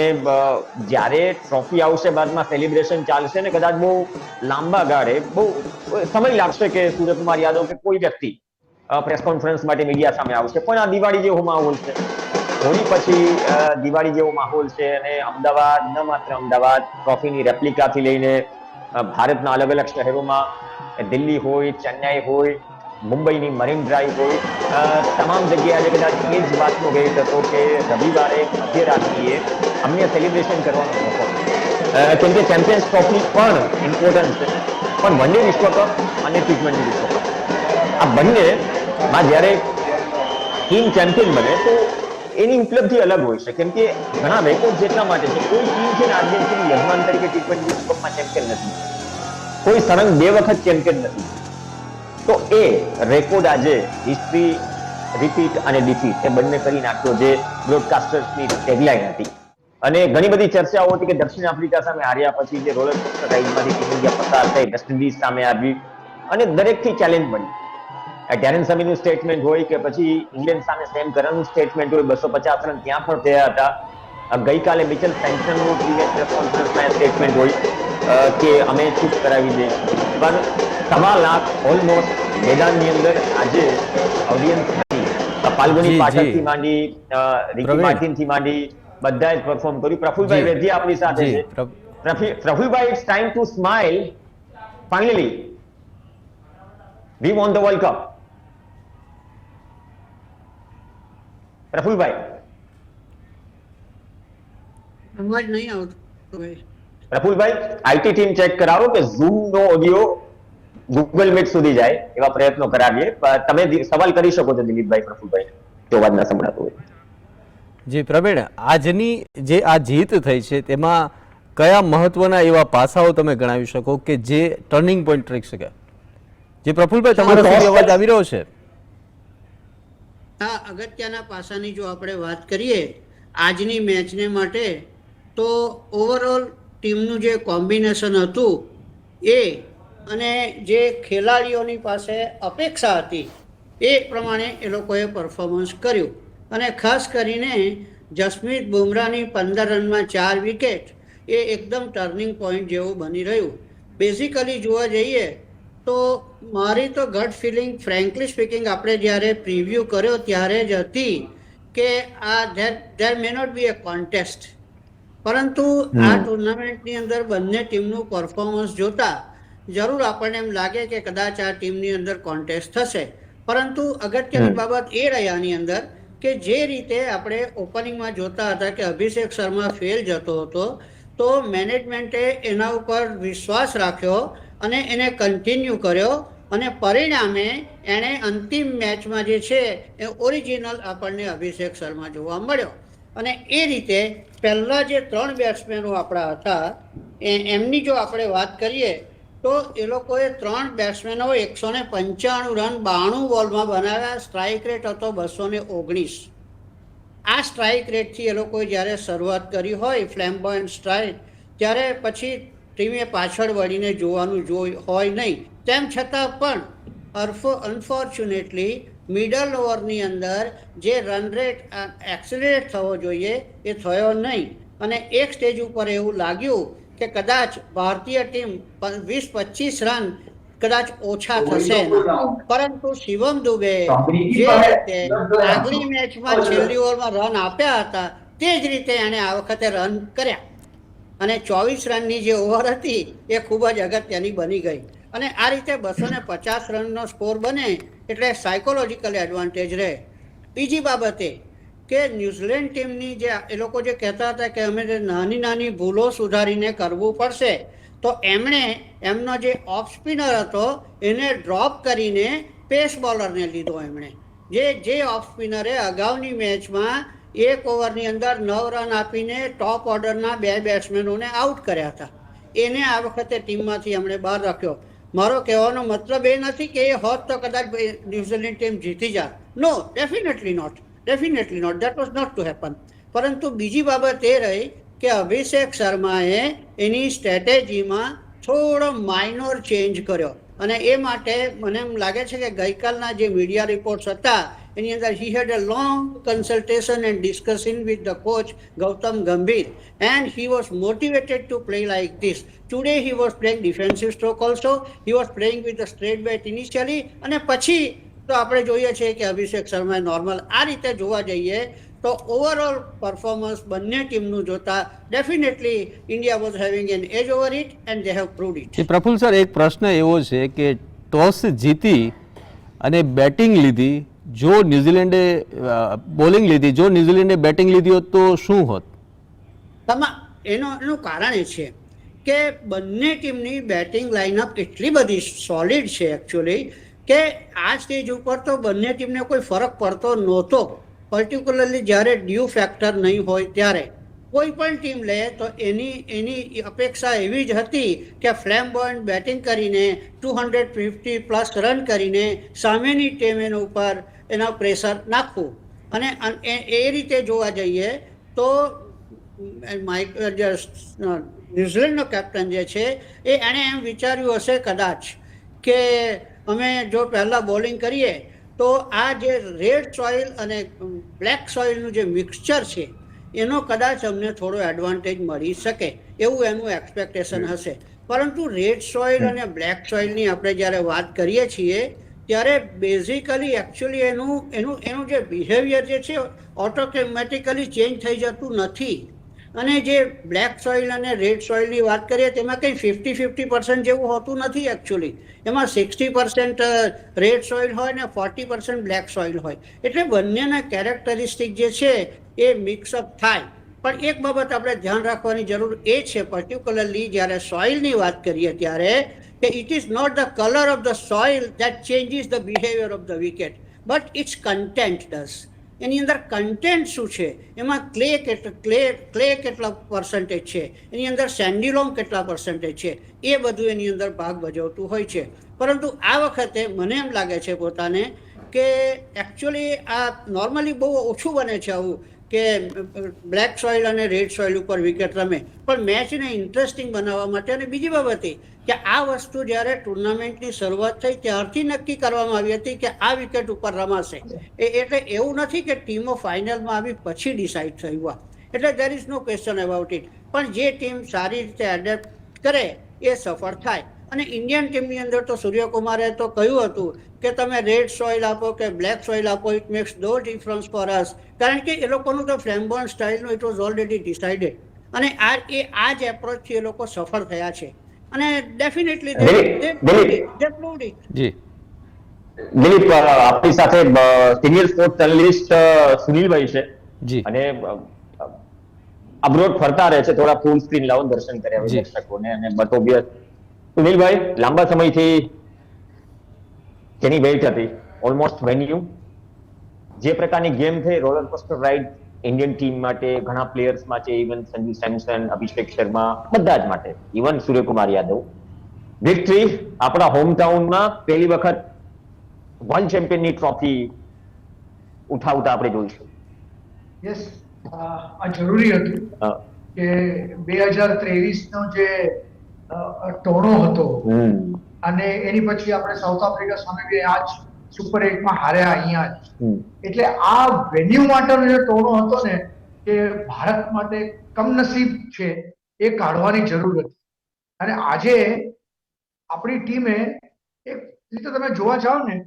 Speaker 2: જ્યારે ટ્રોફી આવશે બાદમાં સેલિબ્રેશન ચાલશે ને કદાચ બહુ લાંબા ગાળે બહુ સમય લાગશે કે સૂર્યકુમાર યાદવ કે કોઈ વ્યક્તિ પ્રેસ કોન્ફરન્સ માટે મીડિયા સામે આવશે. પણ આ દિવાળી જેવો માહોલ છે, હોળી પછી દિવાળી જેવો માહોલ છે, અને અમદાવાદ, ન માત્ર અમદાવાદ, ટ્રોફીની રેપ્લિકાથી લઈને ભારતના અલગ અલગ શહેરોમાં, દિલ્હી હોય, ચેન્નાઈ હોય, મુંબઈની મરીન ડ્રાઈવ હોય, તમામ જગ્યાએ કદાચ એ જ વાતનો વેટ હતો કે રવિવારે મધ્યરાત્રિએ અમને સેલિબ્રેશન કરવાનો મોકો, કેમ કે ચેમ્પિયન્સ ટ્રોફી પણ ઇમ્પોર્ટન્ટ છે, પણ વન ડે વિશ્વકપ અને T20 વિશ્વકપ આ બંનેમાં જ્યારે ટીમ ચેમ્પિયન બને તો એની ઉપલબ્ધિ અલગ હોય છે, કેમ કે ઘણા રેકોર્ડ જેટલા માટે છે. કોઈ ટીમ છે ને આજ દિન સુધી યજમાન તરીકે T20 વિશ્વકપમાં ચેમ્પિયન નથી, કોઈ સળંગ 2 વખત ચેમ્પિયન નથી. તો એ રેકોર્ડ આજે હિસ્ટ્રી રિપીટ અને ડિફીટ એ બંને કરી નાખ્યો, જે બ્રોડકાસ્ટર્સની ટેગલાઈન હતી. અને ઘણી બધી ચર્ચાઓ હતી કે દક્ષિણ આફ્રિકા સામે હાર્યા પછી જે રોલર કોસ્ટર રાઇડમાંથી ટીમ ઇન્ડિયા પસાર થઈ, વેસ્ટ ઇન્ડિઝ સામે આવી, અને દરેકથી ચેલેન્જ મળી. ડેરેન સમીનું સ્ટેટમેન્ટ હોય કે પછી ઇંગ્લેન્ડ સામે સેમ કરનનું સ્ટેટમેન્ટ હોય, 250 રન ત્યાં પણ થયા હતા. ગઈકાલે મિચેલ સેન્ટનનું પ્રેસ કોન્ફરન્સમાં સ્ટેટમેન્ટ હોય કે અમે ચૂપ કરાવી દઈશું, પણ 1.25 લાખ ઓલમોસ્ટ મેદાનની અંદર આજે ઓડિયન્સ હતી. ફાલ્ગુની પાઠકથી માંડી રિકી માર્ટિનથી માંડી બધાએ જ પરફોર્મ કર્યું. પ્રફુલભાઈ વેધિયા આપણી સાથે છે. પ્રફુલભાઈ, it's time to smile finally we won the World Cup. પ્રફુલભાઈ,
Speaker 4: અવાજ નહીં આવતો ભાઈ.
Speaker 2: પ્રફુલભાઈ, આઈટી ટીમ ચેક કરાવો કે ઝૂમ નો ઓડિયો ગૂગલ મીટ સુધી જાય એવા પ્રયત્નો કરાવીએ. તમે સવાલ કરી શકો છો દિલીપભાઈ, પ્રફુલભાઈ, જો અવાજ ના સંભળાતો હોય.
Speaker 1: જી પ્રવીણ, આજની જે આ જીત થઈ છે તેમાં કયા મહત્વના એવા પાસાઓ તમે ગણાવી શકો કે જે ટર્નિંગ પોઈન્ટ રહી શકે? જે પ્રફુલભાઈ તમારા સુધી અવાજ આવી રહ્યો છે.
Speaker 4: આ અગત્યના પાસાની જો આપણે વાત કરીએ આજની મેચને માટે, તો ઓવરઓલ ટીમનું જે કોમ્બિનેશન હતું એ અને જે ખેલાડીઓની પાસે અપેક્ષા હતી એ પ્રમાણે એ લોકોએ પરફોર્મન્સ કર્યું. અને ખાસ કરીને જસપ્રીત બુમરાહની 15 રનમાં 4 વિકેટ એ એકદમ ટર્નિંગ પોઈન્ટ જેવું બની રહ્યું. બેઝિકલી જોવા જઈએ તો મારી તો ગટ ફિલિંગ ફ્રેન્કલી સ્પીકિંગ આપણે જ્યારે પ્રિવ્યૂ કર્યો ત્યારે જ હતી કે આ there may not be a contest. પરંતુ આ ટુર્નામેન્ટની અંદર બંને ટીમનું પરફોર્મન્સ જોતા જરૂર આપણને એમ લાગે કે કદાચ આ ટીમની અંદર કોન્ટેસ્ટ થશે. પરંતુ અગત્યની બાબત એ રહી આની અંદર કે જે રીતે આપણે ઓપનિંગમાં જોતા હતા કે અભિષેક શર્મા ફેલ જતો હતો, તો મેનેજમેન્ટે એના ઉપર વિશ્વાસ રાખ્યો અને એને કન્ટિન્યુ કર્યો અને પરિણામે એણે અંતિમ મેચમાં જે છે એ ઓરિજિનલ આપણને અભિષેક શર્મા જોવા મળ્યો. અને એ રીતે પહેલાં જે 3 બેટ્સમેનો આપણા હતા એમની જો આપણે વાત કરીએ તો એ લોકોએ 3 બેટ્સમેનો 195 રન 92 બોલમાં બનાવ્યા. સ્ટ્રાઇક રેટ હતો 219. આ સ્ટ્રાઇક રેટથી એ લોકોએ જ્યારે શરૂઆત કરી હોય ફ્લેમ્બોયન્ટ સ્ટ્રાઇક, ત્યારે પછી ટીમે પાછળ વળીને જોવાનું હોય નહીં. તેમ છતાં પણ અનફોર્ચ્યુનેટલી મિડલ ઓવરની અંદર જે રન રેટ એક્સિલરેટ થવો જોઈએ એ થયો નહીં. અને એક સ્ટેજ ઉપર એવું લાગ્યું કે કદાચ ભારતીય ટીમ 20-25 રન કદાચ ઓછા થશે. પરંતુ શિવમ દુબે જે રીતે આગલી મેચમાં છેલ્લી ઓવરમાં રન આપ્યા હતા તે જ રીતે એણે આ વખતે રન કર્યા અને 24 રનની જે ઓવર હતી એ ખૂબ જ અગત્યની બની ગઈ. અને આ રીતે 250 રનનો સ્કોર બને એટલે સાયકોલોજીકલ એડવાન્ટેજ રહે. બીજી બાબતે કે ન્યૂઝીલેન્ડ ટીમની જે એ લોકો જે કહેતા હતા કે અમે નાની નાની ભૂલો સુધારીને કરવું પડશે, તો એમણે એમનો જે ઓફ સ્પિનર હતો એને ડ્રોપ કરીને પેસ બોલરને લીધો. એમણે જે ઓફ સ્પિનરે અગાઉની મેચમાં 1 ઓવરની અંદર 9 રન આપીને ટોપ ઓર્ડરના 2 બેટ્સમેનોને આઉટ કર્યા હતા, એને આ વખતે ટીમમાંથી એમણે બહાર રાખ્યો. મારો કહેવાનો મતલબ એ નથી કે એ હોત તો કદાચ ન્યૂઝીલેન્ડ ટીમ જીતી જાત. No, definitely not, that was not to happen. પરંતુ બીજી બાબત એ રહી કે અભિષેક શર્માએ એની સ્ટ્રેટેજીમાં થોડો માઇનોર ચેન્જ કર્યો અને એ માટે મને એમ લાગે છે કે ગઈકાલના જે મીડિયા રિપોર્ટ્સ હતા એની અંદર he had a long consultation and discussion with the coach Gautam Gambhir and he was motivated to play like this. Today he was playing defensive stroke also. He was playing with the straight bat initially અને પછી તો આપણે જોઈએ છીએ કે અભિષેક શર્માએ normal. આ રીતે જોવા જઈએ તો ઓવરઓલ પરફોર્મન્સ બંને ટીમનું જોતા definitely India was having an edge over it and they have proved it.
Speaker 1: Praful sir, એક પ્રશ્ન એવો છે કે ટોસ જીતી અને બેટિંગ લીધી, જો ન્યૂઝીલેન્ડે બોલિંગ લીધી, જો ન્યૂઝીલેન્ડે બેટિંગ લીધી હોત તો શું હોત?
Speaker 4: એનું કારણ એ છે કે બંને ટીમની બેટિંગ લાઇનઅપ એટલી બધી સોલિડ છે એકચ્યુઅલી કે આ સ્ટેજ ઉપર તો બંને ટીમને કોઈ ફરક પડતો નહોતો. પર્ટિક્યુલરલી જ્યારે ડ્યુ ફેક્ટર નહીં હોય ત્યારે કોઈ પણ ટીમ લે તો એની અપેક્ષા એવી જ હતી કે ફ્લેમ્બોયન્ટ બેટિંગ કરીને 250+ રન કરીને સામેની ટીમ એના ઉપર એના પ્રેશર નાખવું. અને એ રીતે જોવા જઈએ તો ન્યૂઝીલેન્ડનો કેપ્ટન જે છે એણે એમ વિચાર્યું હશે કદાચ કે અમે જો પહેલાં બોલિંગ કરીએ તો આ જે રેડ સોઇલ અને બ્લેક સોઇલનું જે મિક્સચર છે એનો કદાચ અમને થોડો એડવાન્ટેજ મળી શકે એવું એનું એક્સપેક્ટેશન હશે. પરંતુ રેડ સોઇલ અને બ્લેક સોઇલની આપણે જ્યારે વાત કરીએ છીએ ત્યારે બેઝિકલી એકચ્યુઅલી એનું જે બિહેવિયર જે છે ઓટોમેટિકલી ચેન્જ થઈ જતું નથી. અને જે બ્લેક સોઇલ અને રેડ સોઇલની વાત કરીએ તેમાં કંઈ 50-50% જેવું હોતું નથી એકચ્યુઅલી. એમાં 60% રેડ સોઇલ હોય ને 40% બ્લેક સોઇલ હોય. એટલે બંનેના કેરેક્ટરિસ્ટિક જે છે એ મિક્સઅપ થાય. પણ એક બાબત આપણે ધ્યાન રાખવાની જરૂર એ છે, પર્ટિક્યુલરલી જ્યારે સોઇલની વાત કરીએ ત્યારે, કે it is not the colour of the soil that changes the behaviour of the wicket, but its content does. એની અંદર કન્ટેન્ટ શું છે, એમાં ક્લે કેટલા પર્સન્ટેજ છે, એની અંદર સેન્ડિલોમ કેટલા પર્સન્ટેજ છે, એ બધું એની અંદર ભાગ ભજવતું હોય છે. પરંતુ આ વખતે મને એમ લાગે છે પોતાને કે એકચ્યુઅલી આ નોર્મલી બહુ ઓછું બને છે આવું કે બ્લેક સોઇલ અને રેડ સોઇલ ઉપર વિકેટ રમે. પણ મેચને ઇન્ટરેસ્ટિંગ બનાવવા માટે, અને બીજી બાબત એ કે આ વસ્તુ જ્યારે ટુર્નામેન્ટની શરૂઆત થઈ ત્યારથી નક્કી કરવામાં આવી હતી કે આ વિકેટ ઉપર રમાશે. એટલે એવું નથી કે ટીમો ફાઇનલમાં આવી પછી ડિસાઇડ થયું. એટલે there is no question about it. પણ જે ટીમ સારી રીતે એડેપ્ટ કરે એ સફળ થાય. અને ઇન્ડિયન ટીમની અંદર તો સૂર્યકુમારે તો કહ્યું હતું કે તમે રેડ સોઇલ આપો કે બ્લેક સોઇલ આપો, it makes no difference for us. કારણ કે એ લોકોનું તો ફ્લેમ્બોન સ્ટાઇલનું ઇટ વોઝ ઓલરેડી ડિસાઇડેડ. અને આ જ એપ્રોચથી એ લોકો સફળ થયા છે. અને ડેફિનેટલી
Speaker 1: જી
Speaker 2: દિલીપ, આપણી સાથે સિનિયર સ્પોર્ટ્સ જર્નલિસ્ટ સુનિલભાઈ છે
Speaker 1: જી
Speaker 2: અને અબ્રોડ ફરતા રહે છે. થોડા ફૂલ સ્ક્રીન લાવો, દર્શન કર્યા હોય દર્શકોને. અને બટ ઓબ્વિયસ સુનિલભાઈ, લાંબા સમયથી જેની વેઇટ હતી ઓલમોસ્ટ વેન્યુ, જે પ્રકારની ગેમ થઈ, roller coaster ride Indian team માટે, ઘણા પ્લેયર્સ માટે, ઇવન સંજુ સેમસન, અભિષેક શર્મા, બધા જ માટે, ઇવન સૂર્યકુમાર યાદવ. વિક્ટરી આપણા હોમટાઉનમાં પહેલી વખત વર્લ્ડ ચેમ્પિયનની ટ્રોફી ઉઠાવતા આપણે જોઈશું.
Speaker 5: યસ, આ જરૂરી હતું કે 2023 નો જે ટોણો હતો અને એની પછી આપણે સાઉથ આફ્રિકા સામે બી આ જ સુપર 8 માં હાર્યા અહીંયા જ. એટલે આ વેન્યુ માટેનો જે ટોણો હતો ને એ ભારત માટે કમનસીબ છે, એ કાઢવાની જરૂર હતી. અને આજે આપણી ટીમે એક રીતે તમે જોવા જાઓ ને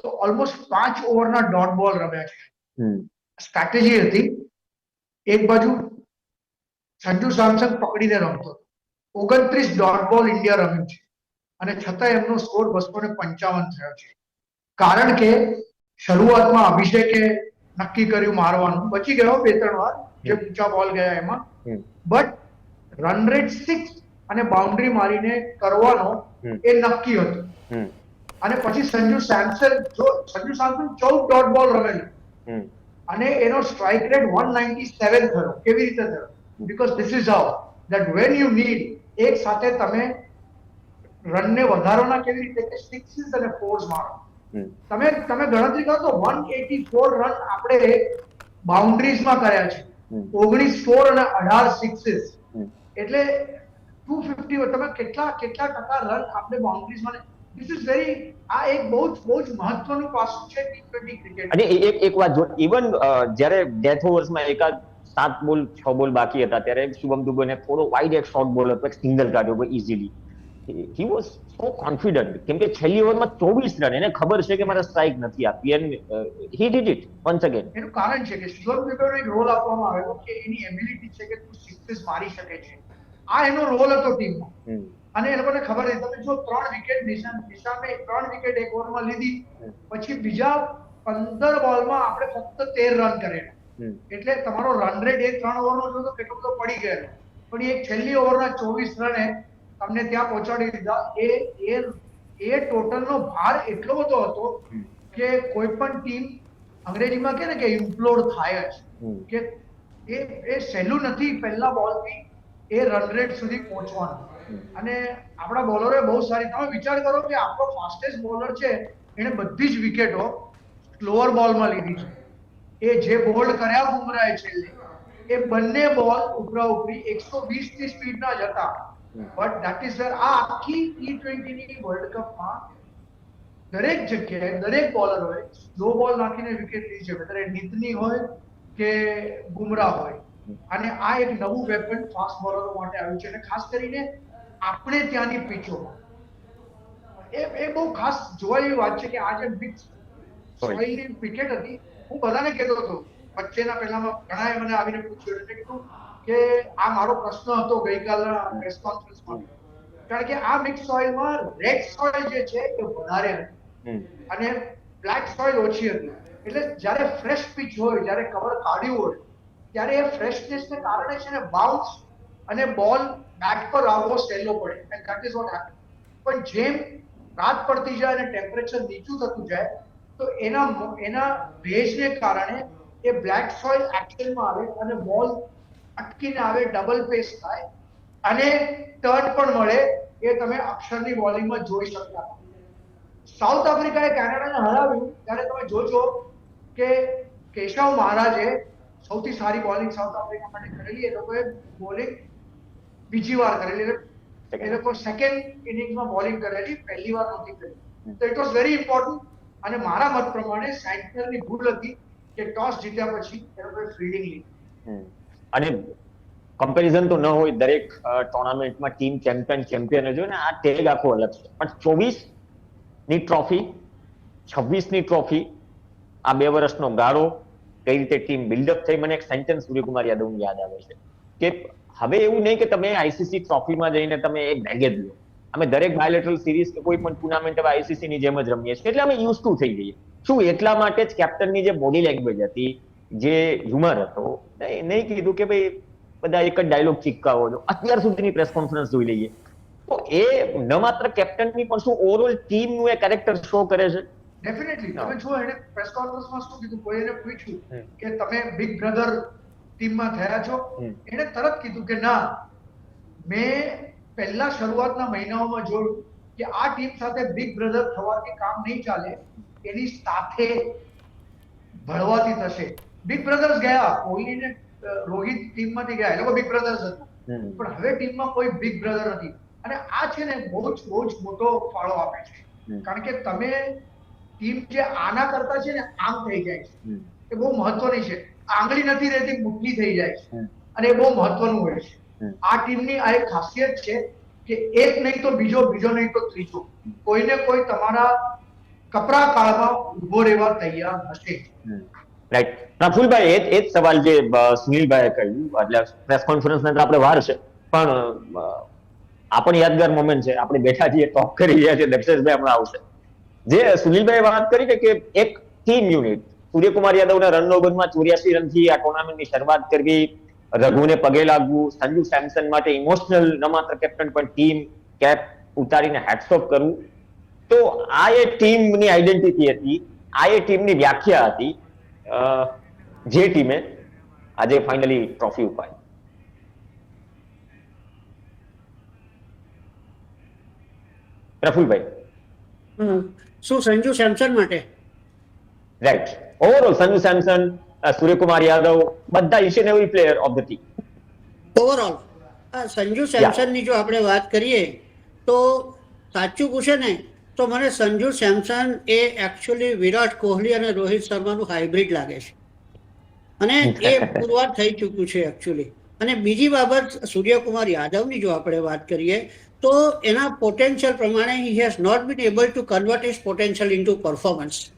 Speaker 5: તો ઓલમોસ્ટ 5 ઓવરના ડોટ બોલ રમ્યા છે. સ્ટ્રેટેજી હતી. એક બાજુ સંજુ સેમસન પકડીને રમતો, 29 ડોટ બોલ ઇન્ડિયા રમ્યું છે અને છતાં એમનો સ્કોર 255 થયો છે. કારણ કે શરૂઆતમાં અભિષેકે નક્કી કર્યું મારવાનું, બચી ગયો 2-3 વાર જે ઊંચા બોલ ગયા એમાં, બટ રન રેટ 6 અને બાઉન્ડ્રી મારીને કરવાનો એ નક્કી હતું. અને પછી સંજુ સેમસન 14 ડોટ બોલ રમેલું અને એનો સ્ટ્રાઇક રેટ 197 થયો. કેવી રીતે થયો? Because this is how that when you need એક સાથે તમે રનને વધારોના કેવી રીતે કે સિક્સીસ અને ફોર્સ મારો. તમે ગણતરી કરો તો 184 રન આપણે બાઉન્ડ્રીઝમાં કર્યા છે, 19 ફોર અને 18 સિક્સીસ. એટલે 250 તમે કેટલા ટકા રન આપણે બાઉન્ડ્રીઝમાં. ધીસ ઇઝ વેરી, આ એક બહુ જ મહત્વનું પાસું છે ટી20 ક્રિકેટ.
Speaker 2: અને એક વાત જો, ઇવન જ્યારે ડેથ ઓવર્સમાં એકાદ 7 બોલ 6 બોલ બાકી હતા ત્યારે શુભમ દુબેને થોડો વાઇડ એક શોર્ટ બોલ હતો, એક સિંગલ કાઢ્યો easily. He was so confident, કેમ કે છેલ્લી ઓવરમાં 24 રન, એને ખબર છે કે મારે સ્ટ્રાઇક નથી આપી, and he did it once again.
Speaker 5: એનું કારણ છે કે શુભમ દુબેનો એક રોલ આપવામાં આવ્યો કે એની એબિલિટી છે કે તું સિક્સીસ મારી શકે છે. આ એનો રોલ હતો ટીમમાં. અને એ લોકોને ખબર હતી. તમે જો 3 વિકેટ નિશામે 3 વિકેટ એક ઓવરમાં લીધી, પછી બીજા 15 બોલમાં આપણે ફક્ત 13 રન કરેલા. એટલે તમારો રન રેટ એક 3 ઓવરનો જો તો કેટલો બધો પડી ગયેલો, પણ એક છેલ્લી ઓવરના 24 રને તમને ત્યાં પહોંચાડી દીધા. એ ટોટલનો ભાર એટલો બધો હતો કે કોઈ પણ ટીમ અંગ્રેજીમાં કહે ને કે ઇમ્પ્લોડ થાય જ, કે એ સહેલું નથી પહેલા બોલથી એ રન રેટ સુધી પહોંચવાનું. અને આપણા બોલરોએ બહુ સારી, તમે વિચાર કરો કે આપણો ફાસ્ટેસ્ટ બોલર છે એને બધી જ વિકેટો સ્લોઅર બોલમાં લીધી છે. એ જે બોલ્ડ કર્યા બુમરાએ છેલ્લે, એ બંને બોલ ઉપરા ઉપરી 120 ની સ્પીડના જ હતા. બટ ધેટ ઇઝ વેર આ આખી ટી20 ની વર્લ્ડ કપમાં દરેક જગ્યાએ દરેક બોલરોએ સ્લો બોલ નાખીને વિકેટ લીધી છે, વેધર એ નીતની હોય કે બુમરાહ હોય. અને આ એક નવું વેપન ફાસ્ટ બોલરો માટે આવ્યું છે. અને ખાસ કરીને આપણે ત્યાંની પીચો એ બહુ ખાસ જોવા જેવી વાત છે કે આ જે મિક્સ સોઇલની વિકેટ હતી, હું બધાને કહેતો હતો વચ્ચેના પહેલામાં ઘણાએ મને આવીને પૂછ્યું એટલે કીધું કે આ મારો પ્રશ્ન હતો ગઈકાલના પ્રેસ કોન્ફરન્સમાં, કારણ કે આ મિક્સ સોઇલમાં રેડ સોઇલ જે છે એ વધારે હતી અને બ્લેક સોઇલ ઓછી હતી. એટલે જ્યારે ફ્રેશ પિચ હોય, જ્યારે કવર કાઢ્યું હોય, ત્યારે એ ફ્રેશનેસને કારણે છે ને બાઉન્સ અને બોલ બેટ પર આવવો સહેલો પડે, and that is what happen. પણ જેમ રાત પડતી જાય અને ટેમ્પરેચર નીચું થતું જાય તો એના ભેજને કારણે એ બ્લેક સોઇલ એક્શનમાં આવે અને બોલ અટકીને આવે, ડબલ પેસ થાય અને ટર્ન પણ મળે. એ તમે અક્ષરની બોલિંગમાં જોઈ શકતા. સાઉથ આફ્રિકાએ કેનેડાને હરાવ્યું ત્યારે તમે જોજો કે કેશવ મહારાજે સૌથી સારી બોલિંગ સાઉથ આફ્રિકા માટે કરેલી. એ લોકોએ બોલિંગ બીજી વાર કરેલી, એ લોકો સેકન્ડ ઇનિંગ્સમાં બોલિંગ કરેલી, પહેલી વાર નહોતી કરી. તો ઇટ વોઝ વેરી ઇમ્પોર્ટન્ટ. અને મારા મત પ્રમાણે સેન્ટનરની ભૂલ હતી કે ટોસ જીત્યા પછી એ લોકોએ ફિલ્ડિંગ લીધી.
Speaker 2: અને કમ્પેરિઝન તો ન હોય, દરેક ટુર્નામેન્ટમાં ટીમ ચેમ્પિયન જ હોય ને, આ ટેગ આખો અલગ છે. પણ 24ની ટ્રોફી, 26ની ટ્રોફી, આ 2 વર્ષનો ગાળો, કઈ રીતે ટીમ બિલ્ડઅપ થઈ. મને એક સેન્ટેન્સ સૂર્યકુમાર યાદવનું યાદ આવે છે કે હવે એવું નહીં કે તમે આઈસીસી ટ્રોફીમાં જઈને તમે એક બેગ જ લો. અમે દરેક બાયોલેટરલ સિરીઝ કે કોઈ પણ ટુર્નામેન્ટ હવે આઈસીસી ની જેમ જ રમીએ છીએ, એટલે અમે યુઝ ટુ થઈ જઈએ. શું એટલા માટે જ કેપ્ટનની જે બોડી લેંગ્વેજ હતી, જે હ્યુમર હતો, નહીં કીધું કે ભાઈ બધા એક જ ડાયલોગ ચીપકાવો છો. અત્યાર સુધીની પ્રેસ કોન્ફરન્સ જોઈ લઈએ તો એ ન માત્ર કેપ્ટનની પણ શું ઓવરઓલ ટીમનું એ કેરેક્ટર શો કરે છે.
Speaker 5: ડેફિનેટલી તમે જો એને પ્રેસ કોન્ફરન્સમાં શું કીધું, કોઈ એને પૂછ્યું કે તમે બિગ બ્રધર ટીમમાં થયા છો, એને તરત કીધું કે ના, મેં પહેલા શરૂઆતના મહિનાઓમાં જોયું કે આ ટીમ સાથે બિગ બ્રધર થવાથી કામ નહીં ચાલે, એની સાથે ભળવાથી થશે. બિગ બ્રધર્સ ગયા, કોહલીને રોહિત ટીમમાંથી ગયા, એ લોકો બિગ બ્રધર્સ હતા, પણ હવે ટીમમાં કોઈ બિગ બ્રધર નથી. અને આ છે ને બહુ જ મોટો ફાળો આપે છે, કારણ કે તમે ટીમ જે આના કરતા છે ને આમ થઈ જાય છે, એ બહુ મહત્વની છે. આંગળી નથી રહેતી, મુઠ્ઠી થઈ જાય છે, અને એ બહુ મહત્વનું હોય છે. આ ટીમની આ એક ખાસિયત છે કે એક નહીં તો બીજો, બીજો નહીં તો ત્રીજો, કોઈને કોઈ તમારા કપરા કાળમાં ઉભો રહેવા તૈયાર હશે.
Speaker 2: રાઈટ. પ્રફુલભાઈ, એ જ સવાલ જે સુનિલભાઈએ કહ્યું, એટલે પ્રેસ કોન્ફરન્સ અંદર આપણે વાર છે, પણ આ પણ યાદગાર મોમેન્ટ છે. આપણે બેઠા છીએ, ટોક કરી રહ્યા છીએ, દક્ષેશભાઈ હમણાં આવશે. જે સુનિલભાઈએ વાત કરી કે એક ટીમ યુનિટ, સૂર્યકુમાર યાદવના રન ઓવરમાં 84 રનથી આ ટુર્નામેન્ટની શરૂઆત કરવી, રઘુને પગે લાગવું, સંજુ સેમસન માટે ઇમોશનલ, ન માત્ર કેપ્ટન પણ ટીમ કેપ ઉતારીને હેટ્સ ઓફ કરવું. તો આ એ ટીમની આઈડેન્ટિટી હતી, આ એ ટીમની વ્યાખ્યા હતી, જે ટીમે આજે ફાઇનલી ટ્રોફી ઉપાડી. પ્રફુલભાઈ,
Speaker 4: શું સંજુ સેમસન માટે?
Speaker 2: રાઈટ. ઓવરઓલ સંજુ સેમસન, સૂર્યકુમાર યાદવ, બધા each and every player of the team.
Speaker 4: Overall Sanju સેમસનની જો આપણે વાત કરીએ તો સાચું પૂછે ને તો મને સંજુ સેમસન એ એકચ્યુઅલી વિરાટ કોહલી અને રોહિત શર્માનું હાઇબ્રિડ લાગે છે, અને એ પુરવાર થઈ ચૂક્યું છે એકચ્યુઅલી. અને બીજી બાબત સૂર્યકુમાર યાદવની જો આપણે વાત કરીએ તો એના પોટેન્શિયલ પ્રમાણે he has not been able to convert his potential into performance,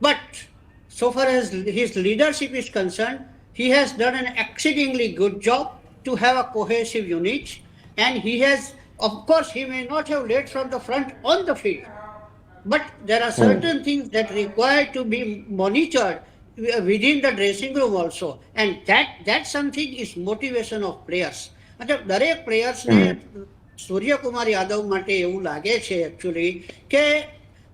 Speaker 4: but so far as his leadership is concerned, he has done an exceedingly good job to have a cohesive unit, and he has, of course, he may not have led from the front on the field, but there are certain things that require to be monitored within the dressing room also, and that something is motivation of players. मतलब દરેક પ્લેયર્સને સૂર્યકુમાર યાદવ માટે એવું લાગે છે actually કે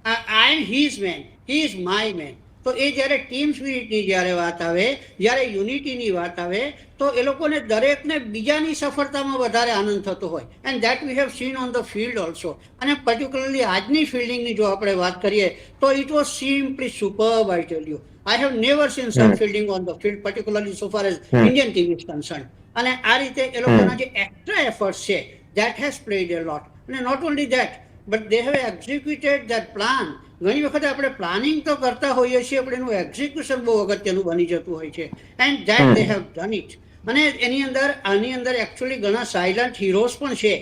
Speaker 4: I am his man, he is my man. તો એ જ્યારે ટીમ સ્પિરિટની જ્યારે વાત આવે, જ્યારે યુનિટીની વાત આવે, તો એ લોકોને દરેકને બીજાની સફળતામાં વધારે આનંદ થતો હોય, and that we have seen on the field also. અને પર્ટિક્યુલરલી આજની ફિલ્ડિંગની જો આપણે વાત કરીએ તો it was simply superb, I tell you. I have never seen such fielding on the field, particularly so far as Indian team is concerned. અને આ રીતે એ લોકોના જે એક્સ્ટ્રા એફર્ટ્સ છે, that has played a lot. અને not only that, but they have executed that plan. ઘણી વખત આપણે પ્લાનિંગ તો કરતા હોઈએ છીએ, પણ એનું એક્ઝિક્યુશન બહુ અગત્યનું બની જતું હોય છે, and that they have done it. અને આની અંદર એકચ્યુઅલી ઘણા સાયલન્ટ હીરોઝ પણ છે,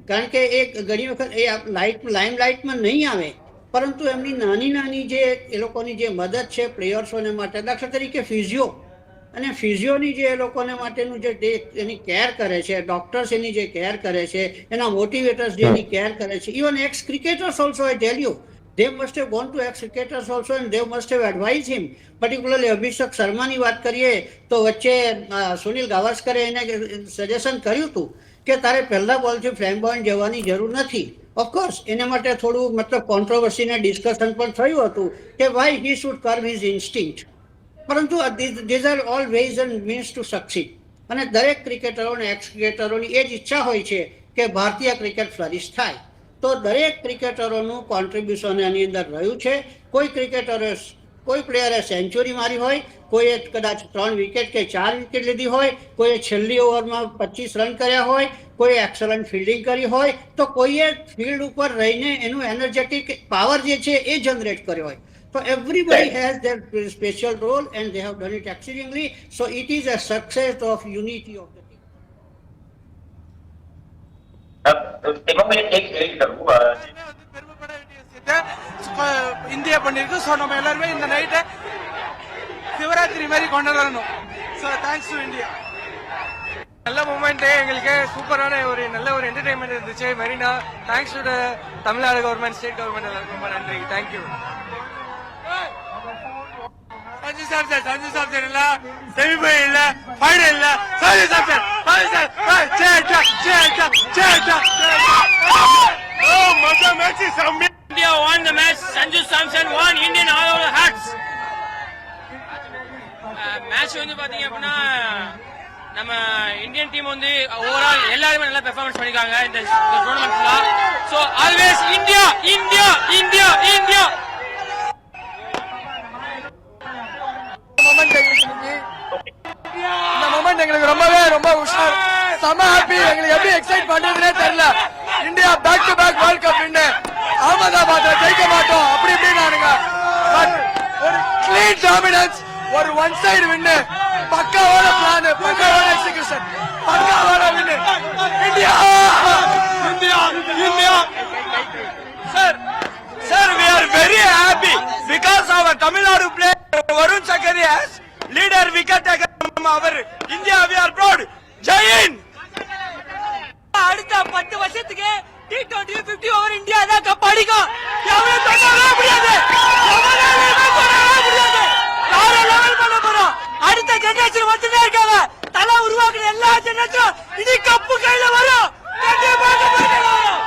Speaker 4: કારણ કે એ ઘણી વખત એ લાઇમલાઇટમાં નહીં આવે, પરંતુ એમની નાની જે એ લોકોની જે મદદ છે પ્લેયર્સોને માટે, દાખલા તરીકે ફિઝિયો, અને ફિઝિયોની જે એ લોકોને માટેનું જે એની કેર કરે છે, ડોક્ટર્સ એની જે કેર કરે છે, એના મોટિવેટર્સ જે એની કેર કરે છે, even x cricketers also I tell you, they must have gone to ex-cricketers also and they must have advised him. Particularly અભિષેક શર્માની વાત કરીએ તો વચ્ચે સુનિલ ગાવસ્કરે એને સજેશન કર્યું હતું કે તારે પહેલા બોલથી ફ્લેમ્બોયન્ટ જવાની જરૂર નથી. ઓફકોર્સ એના માટે થોડું મતલબ કોન્ટ્રોવર્સી ને ડિસ્કશન પણ થયું હતું કે why he should curb his instinct, પરંતુ these are all ways and means to succeed. અને દરેક ક્રિકેટરોને એક્સ ક્રિકેટરોની એ જ ઈચ્છા હોય છે કે ભારતીય ક્રિકેટ ફ્લરિશ થાય. તો દરેક ક્રિકેટરોનું કોન્ટ્રીબ્યુશન એની અંદર રહ્યું છે. કોઈ પ્લેયરે સેન્ચુરી મારી હોય, કોઈએ કદાચ 3 વિકેટ કે 4 વિકેટ લીધી હોય, કોઈએ છેલ્લી ઓવરમાં 25 રન કર્યા હોય, કોઈએ એક્સલન્ટ ફિલ્ડિંગ કરી હોય, તો કોઈએ ફિલ્ડ ઉપર રહીને એનું એનર્જેટિક પાવર જે છે એ જનરેટ કર્યો હોય. So everybody has their special role and they have done it exceedingly. So it is a success of unity of the team.
Speaker 6: India பண்ணிருக்கு. ஸோ நம்ம எல்லாருமே இந்த நைட்டை சிவராத்திரி மாதிரி கொண்டாடணும். So thanks to India. நல்ல மூமெண்ட்டு, எங்களுக்கு சூப்பரான நல்ல ஒரு என்டர்டைன்மெண்ட் இருந்துச்சு Marina. Thanks to Tamil Nadu government, state government எல்லாருக்கும் ரொம்ப நன்றி. தேங்க்யூ. சஞ்சு சாப்சன் இல்ல, செமிஃபைனல் இல்ல, ஃபைனல் இல்ல, Sanju சாப்சன். Oh, mother match is amazing. India won the match. Sanju Samson won Indian all over hearts. Match வந்து பாத்தீங்க அப்படின்னா நம்ம இந்தியன் டீம் வந்து ஓவரால் எல்லாருமே நல்லா பெர்ஃபார்மன்ஸ் பண்ணிருக்காங்க இந்த டோர்னமெண்ட்ல. So always India India India India. இந்த மொமெண்ட் எங்களுக்கு ரொம்ப உஷார், செம ஹாப்பி. எங்களுக்கு எப்படி எக்ஸைட் பண்றதுனே தெரியல. India back to back world cup win, அகமதாபாத்ல ஜெயிக்க மாட்டோம் அப்படி இப்படின்னானுங்க. பட் ஒரு கிளீன் டாமினன்ஸ், ஒரு ஒன் சைடு வின்னு, பக்காவான பிளான், பக்காவான எக்ஸிகியூஷன், பக்காவான win. India India India. Sir, we are very happy because our Tamil Nadu player Varun Sakari has leader wicket taker from our India. We are proud. Jai Hind. அடுத்த 10 வருஷத்துக்கு T20 50 over India தான் cup அடிக்கும். எவனே தொடாவே முடியாது, எவனாலே தொடாவே முடியாது. வேற level பண்ண போறோம். அடுத்த ஜெனரேஷன் வந்துட்டே இருக்காங்க. தல உருவாக்குற எல்லா ஜெனரேஷனும் இனி கப்பு கையில வரும். கண்டிப்பாக வரும்.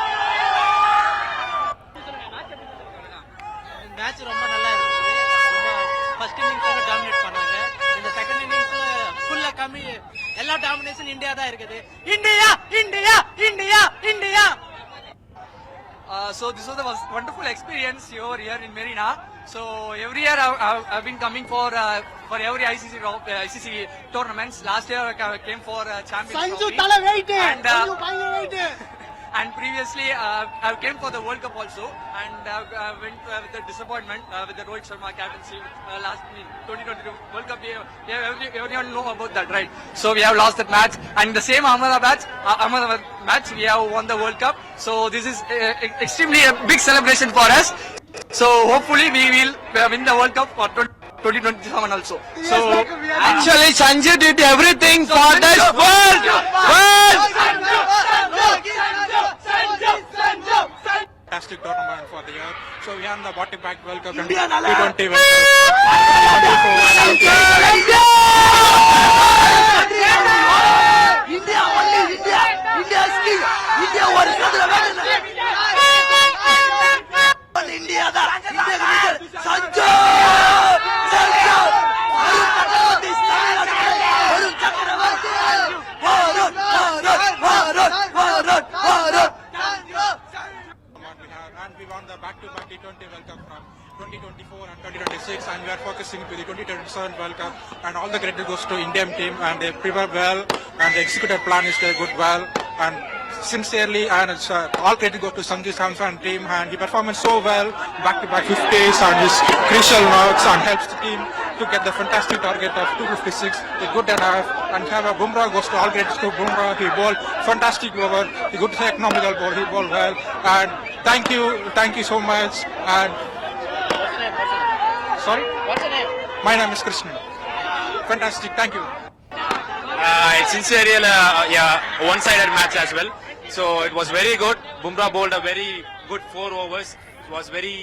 Speaker 6: மேட்ச் ரொம்ப நல்லா இருந்துச்சு. ஃபர்ஸ்ட் இன்னிங்ஸ்ல டாமினேட் பண்ணாங்க. இந்த செகண்ட் இன்னிங்ஸ்ல ஃபுல்லா கம்மி, எல்லா டாமினேஷன் இந்தியா தான் இருக்குது. India India India India. So this was a wonderful experience over here in Marina. So every year I've been coming for every ICC tournaments. Last year I came for Champions Trophy. And previously I came for the World Cup also, and I went with the disappointment with the Rohit Sharma captaincy last 2022 World Cup. Everyone know about that, right? So we have lost that match, and in the same Ahmedabad match we have won the World Cup. So this is extremely a big celebration for us. So hopefully we will win the World Cup for 2027 also. So actually Sanjay did everything for this world.
Speaker 7: Fantastic tournament for the year. So we won the back World Cup and T20 World
Speaker 6: India only India. India is king. India one India da. India leader. Sanju.
Speaker 7: And we won the back-to-back T20 World Cup from 2024 and 2026, and we are focusing to the 2027 World Cup. And all the credit goes to Indian team, and they prepare well, and the executed plan is good well, and sincerely, and all credit goes to Sanju Samson team, and he performed so well, back-to-back 50s and his crucial knocks, and helps the team to get the fantastic target of 256, a good enough, and have a Bumrah goes to all credits to Bumrah. He bowled fantastic over, he good economical ball, he bowled well, and thank you so much. And sorry, what's your name? My name is Krishnan. fantastic. Thank you.
Speaker 8: It's sincerely a one-sided match as well. So it was very good. Bumrah bowled a very good 4 overs. It was very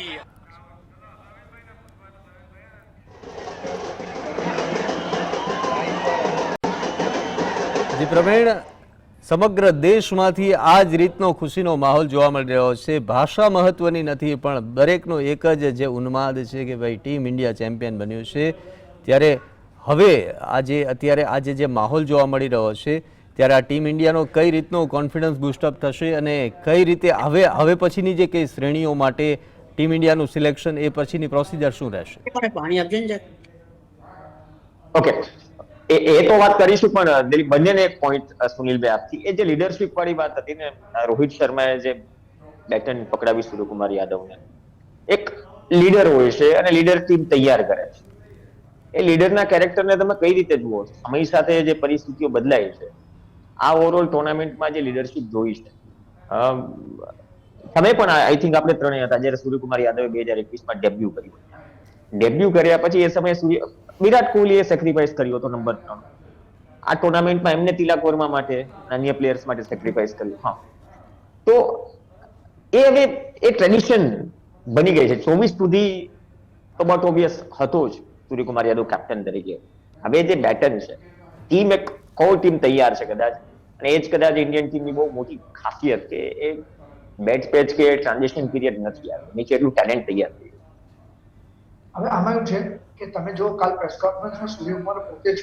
Speaker 1: જી પ્રવીણ, સમગ્ર દેશમાંથી આ જ રીતનો ખુશીનો માહોલ જોવા મળી રહ્યો છે. ભાષા મહત્વની નથી, પણ દરેકનો એક જ જે ઉન્માદ છે કે ભાઈ ટીમ ઇન્ડિયા ચેમ્પિયન બન્યું છે. ત્યારે હવે આજે જે માહોલ જોવા મળી રહ્યો છે, ત્યારે આ ટીમ ઇન્ડિયાનો કઈ રીતનો કોન્ફિડન્સ બૂસ્ટઅપ થશે અને કઈ રીતે હવે પછીની જે કઈ શ્રેણીઓ માટે ટીમ ઇન્ડિયાનું સિલેક્શન, એ પછીની પ્રોસિજર શું રહેશે?
Speaker 4: પાણી આપજો ને.
Speaker 2: ઓકે, એ તો વાત કરીશું, પણ દિલીપ, બંનેને એક પોઈન્ટ સુનિલભાઈ આપથી, એ જે લીડરશિપ વાળી વાત હતી ને, રોહિત શર્માએ જે બેટન પકડાવી સૂર્યકુમાર યાદવને, એક લીડર હોય છે અને લીડર ટીમ તૈયાર કરે છે. એ લીડરના કેરેક્ટરને તમે કઈ રીતે જુઓ છો? સમય સાથે જે પરિસ્થિતિઓ બદલાય છે, આ ઓવરઓલ ટુર્નામેન્ટમાં જે લીડરશિપ જોઈ છે, તમે પણ આઈ થિંક આપણે ત્રણેય હતા જ્યારે સૂર્યકુમાર યાદવે 2021માં ડેબ્યુ કર્યું. ડેબ્યુ કર્યા પછી એ સમયે વિરાટ કોહલીએ સેક્રિફાઈસ કર્યો હતો નંબર 3. આ ટુર્નામેન્ટમાં એમને તિલક વર્મા માટે, અન્ય પ્લેયર્સ માટે સેક્રિફાઈસ કર્યું. હા, તો એ હવે એ ટ્રેડિશન બની ગઈ છે. 24 સુધી તો બટ ઓબ્વિયસ હતો જ સૂર્યકુમાર યાદવ કેપ્ટન તરીકે. હવે જે બેટન છે, ટીમ એક કોર ટીમ તૈયાર છે કદાચ, અને એ જ કદાચ ઇન્ડિયન ટીમની બહુ મોટી ખાસિયત કે એ બેટ પેચ કે ટ્રાન્ઝિશન પીરિયડ નથી આવ્યો, નીચે એટલું ટેલેન્ટ તૈયાર થયું.
Speaker 5: હવે આમાં એવું છે કે તમે જો કાલ પ્રેસ કોન્ફરન્સમાં સૂર્યકુમાર પોતે જ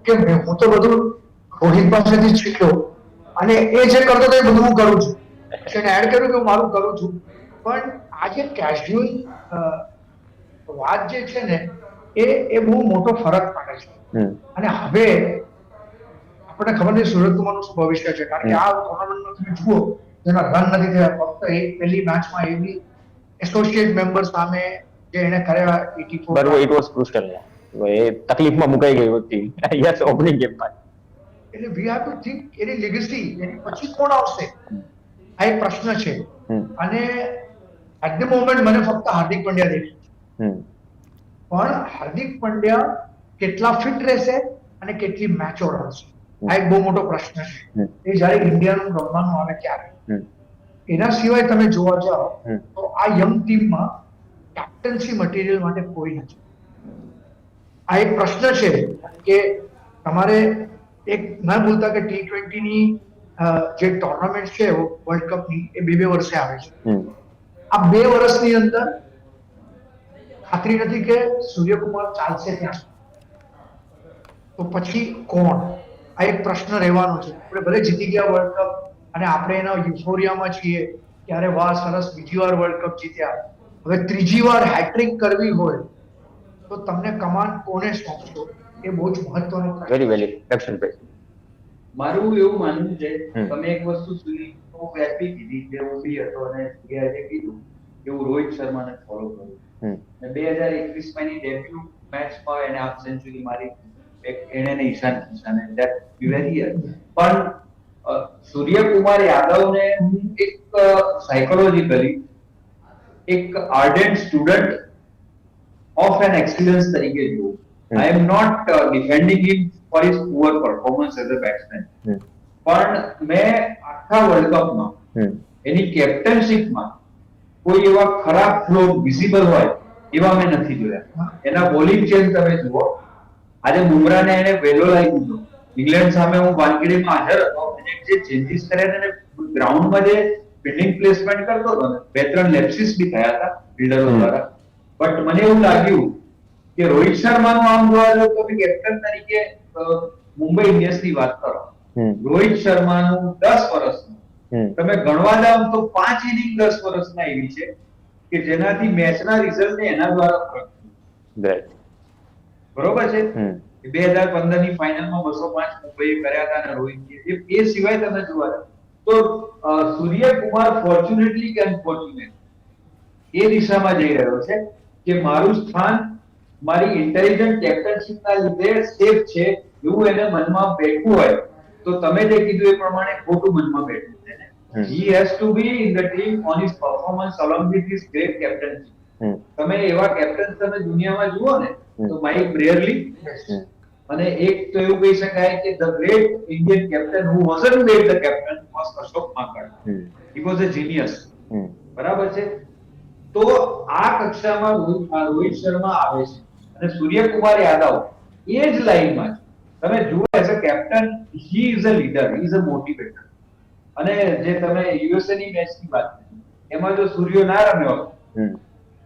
Speaker 5: કહ્યું કે હું તો બધું રોહિત પાસેથી જ શીખ્યો અને એ જે કરતો હતો એ બધું હું કરું છું. એને એડ કર્યું કે હું મારું કરું છું, પણ આ જે કેઝ્યુઅલ વાત જે છે ને, એ બહુ મોટો ફરક પાડે છે. અને હવે આપણને ખબર નથી સૂર્યકુમારનું શું ભવિષ્ય છે, કારણ કે આ ટુર્નામેન્ટમાં તમે જુઓ જેના રન નથી થયા, ફક્ત એક પહેલી મેચમાં એવી એસોસિએટ મેમ્બર સામે જે એને કર્યા 84.
Speaker 2: બરોબર, ઇટ વોઝ ક્રુશિયલ. એ તકલીફમાં મુકાઈ ગઈ હતી યસ ઓપનિંગ ગેમમાં.
Speaker 5: એટલે વી હેવ ટુ થિંક એની લેગસી, એની પછી કોણ આવશે, આ એક પ્રશ્ન છે. અને એટ ધ મોમેન્ટ મને ફક્ત હાર્દિક પંડ્યા દેખાય છે, પણ હાર્દિક પંડ્યા કેટલા ફિટ રહેશે અને કેટલી મેચો રમશે, આ એક બહુ મોટો પ્રશ્ન છે. એ જ્યારે ઇન્ડિયાનું રમવાનું આવે ત્યારે. એના સિવાય તમે જોવા જાઓ તો આ યંગ ટીમમાં કેપ્ટન્સી મટીરિયલ માટે કોઈ નથી. આ એક પ્રશ્ન છે કે તમારે એક ના ભૂલતા કે T20 ની જે ટુર્નામેન્ટ છે વર્લ્ડ કપની, એ 2 વર્ષે આવે છે. આ 2 વર્ષની અંદર ખાતરી નથી કે સૂર્યકુમાર ચાલશે ત્યાં, તો પછી કોણ? આ એક પ્રશ્ન રહેવાનો છે. આપણે ભલે જીતી ગયા વર્લ્ડ કપ અને આપણે એના યુફોરિયામાં છીએ ત્યારે વાહ સરસ બીજી વાર વર્લ્ડ કપ જીત્યા, હવે ત્રીજી વાર હેટ્રિક કરવી હોય તો તમને કમાન કોને સોંપશો, એ બહુ જ મહત્વનો પ્રશ્ન.
Speaker 2: વેરી વેલી દર્શનભાઈ,
Speaker 3: મારું એવું માનવું છે, તમે એક વસ્તુ સુની તો વ્યાપી કીધી જે હું બી હતો અને આજે કીધું કે હું રોહિત શર્માને ફોલો કરું. 2021 ની ડેબ્યુ મેચમાં એને હાફ સેન્ચુરી મારી, એને ને ઈશાન કિશાને, ધેટ વેરી પણ સૂર્યકુમાર યાદવને એક સાયકોલોજીકલી એક ardent student of an excellence તરીકે જોઉં. I am not defending him for his poor performance as a batsman, પણ મેં આખા વર્લ્ડ કપમાં એની કેપ્ટનશીપમાં કોઈ એવા ખરાબ ફ્લો વિઝિબલ હોય એવા મેં નથી જોયા. એના બોલિંગ ચેન્જ તમે જુઓ, આજે બુમરાને એને વહેલો લાવી દીધો. ઇંગ્લેન્ડ સામે હું વાનખેડેમાં હાજર હતો, જે ચેન્જીસ કર્યા અને ગ્રાઉન્ડમાં જે ફિલ્ડિંગ પ્લેસમેન્ટ કરતો હતો ને, 2-3 લેપ્સિસ બી થયા હતા ફિલ્ડરો દ્વારા. બટ મને એવું લાગ્યું કે રોહિત શર્માનું આમ જોવા જાવ તો કેપ્ટન તરીકે મુંબઈ ઇન્ડિયન્સની વાત કરો, રોહિત શર્માનું 10 વર્ષનું તમે ગણવા જાવ તો 5 ઇનિંગ 10 વર્ષના એવી છે કે જેનાથી મેચના રિઝલ્ટ એના દ્વારા ફરક પડ્યો. બરોબર છે. 2015 ની ફાઇનલમાં 205 મુંબઈએ કર્યા હતા અને રોહિત, એ સિવાય તમે જોવા જાવ તો સૂર્યકુમાર ફોર્ચ્યુનેટલી કે અનફોર્ચ્યુનેટલી એ દિશામાં જઈ રહ્યો છે કે મારું સ્થાન મારી ઇન્ટેલિજન્ટ કેપ્ટનશીપના લીધે સેફ છે એવું એને મનમાં બેઠું હોય તો તમે જે કીધું એ પ્રમાણે ખોટું મનમાં બેઠું છે ને. He has to be in the team on his performance along with his great captainship. તમે એવા કેપ્ટન તમે દુનિયામાં જુઓ ને તો માઇક બ્રેયરલી, અને એક તો એવું કહી શકાય કે the great Indian captain who wasn't made the captain was Ashok Mankad. He was a genius. બરાબર છે. તો આ કક્ષામાં રોહિત શર્મા આવે છે અને સૂર્યકુમાર યાદવ એ જ લાઈનમાં છે. તમે જુઓ as a captain he is a leader, he is a motivator. અને જે તમે યુએસએ ની મેચની વાત કરી એમાં જો સૂર્ય ના રમ્યો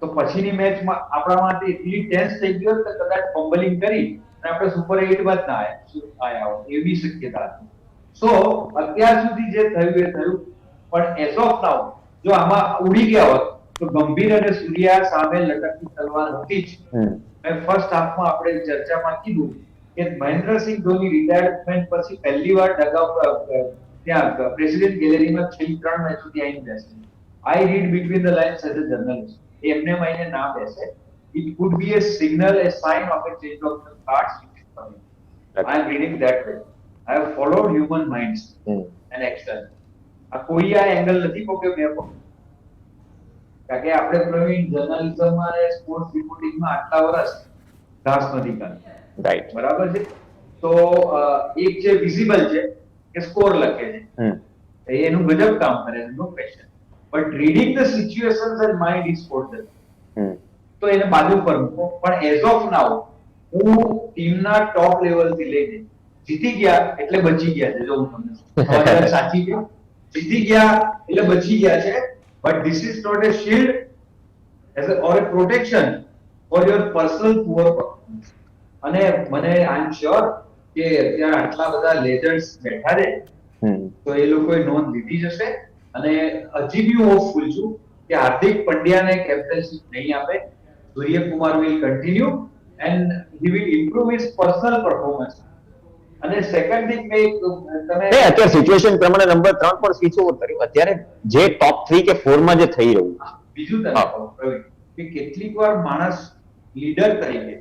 Speaker 3: તો પછીની મેચમાં આપણામાંથી એટલી ટેન્સ થઈ ગયો કે કદાચ ફમ્બલિંગ કરી અને આપણે સુપર 8 માં જ ના આયા હોત એવી શક્યતા હતી. સો અત્યાર સુધી જે થયું એ થયું, પણ એઝ ઓફ નાઉ જો આમાં ઉડી ગયા હોત તો ગંભીર અને સૂર્યા સામે લટકતી તલવાર હતી જ. મેં ફર્સ્ટ હાફમાં આપણે ચર્ચામાં કીધું કે મહેન્દ્રસિંહ ધોની રિટાયરમેન્ટ પછી પહેલી વાર ત્યાં પ્રેસિડેન્ટ ગેલેરીમાં છેલ્લી 3 મેચોથી આવીને બેસે. આઈ read between the lines as a journalist. એમને માઈને ના બેસે. It could be a signal, a sign of a change of the cards which is coming. I am reading that way. I have followed human minds and action. આ કોઈ આ angle નથી પકડ્યો મેં પણ. કારણ કે આપણે પ્રવીણ જર્નલિઝમમાં અને સ્પોર્ટ્સ રિપોર્ટિંગમાં આટલા વર્ષ ઘાસ નથી કાઢી.
Speaker 2: રાઈટ.
Speaker 3: બરાબર છે. તો એક જે વિઝિબલ છે કે સ્કોર લખે છે એનું ગજબ કામ કરે છે, no question. But reading the situations and mind is sports. તો એને બાજુ પર મૂકો. પણ એઝ ઓફ નાઉ હું ટીમના ટોપ લેવલ થી લઈને જીતી ગયા એટલે બચી ગયા છે. જો હું તમને સાચી કહું, જીતી ગયા એટલે બચી ગયા છે. But this is not a shield as or a protection for your personal poor performance. અને મને આઈ એમ શ્યોર કે ત્યાં આટલા બધા લેજન્ડ્સ બેઠા છે તો એ લોકોએ નોંધ લીધી જશે. અને હજી બી હું હોપફુલ છું કે હાર્દિક પંડ્યાને કેપ્ટનશીપ નહીં આપે. Suryakumar will continue and he will improve his personal performance. અને સેકન્ડ થિંગ તમે
Speaker 2: અત્યારે સિચ્યુએશન પ્રમાણે નંબર 3 પર સ્વિચ ઓવર કર્યું. અત્યારે જે ટોપ 3 કે 4 માં જે થઈ રહ્યું
Speaker 3: બીજું પ્રવીણ કે કેટલીક વાર માણસ લીડર તરીકે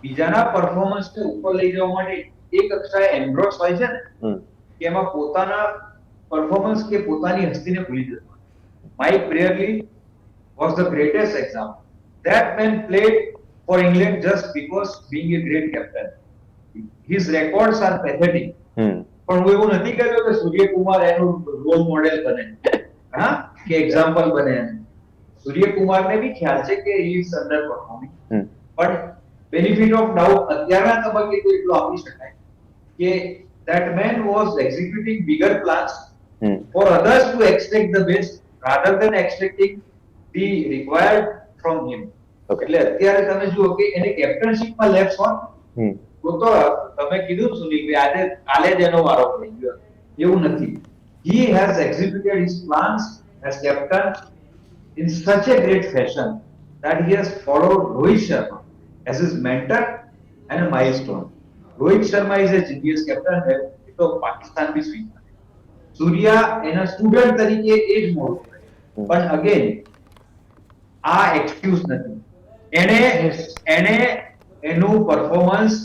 Speaker 3: બીજાના પરફોર્મન્સને ઉપર લઈ જવા માટે એક કક્ષાએ એન્ડ્રોસ હોય છે ને કે એમાં પોતાના પરફોર્મન્સ કે પોતાની હસ્તીને ભૂલી જતો. Mike Brearley was the greatest example. That man played for England just because being a great captain. His records are pathetic. પણ હું એવું નથી કહેતો કે સૂર્યકુમાર એનું રોલ મોડેલ બને, હા, કે એક્ઝામ્પલ બને. સૂર્યકુમારને બી ખ્યાલ છે કે he is under performing. પણ બેનિફિટ ઓફ ડાઉટ અત્યારના તબક્કે તો એટલું આપી શકાય કે that man was executing bigger plans for others to extract the best rather than extracting the required from him. એટલે અત્યારે તમે જુઓ કે એને કેપ્ટનશીપમાં લેફ્ટ હોત તો તમે કીધું સુનિલ કે આજે કાલે જ એનો વારો પડી ગયો, એવું નથી. He has executed his plans as captain in such a great fashion that he has followed Rohit Sharma as his mentor and a milestone. Rohit Sharma is a genius captain. તો પાકિસ્તાન બી સ્વીકાર. સૂર્યા એના સ્ટુડન્ટ તરીકે એ જ મોડું કરે. પણ again આ excuse નથી. એને એનું પરફોર્મન્સ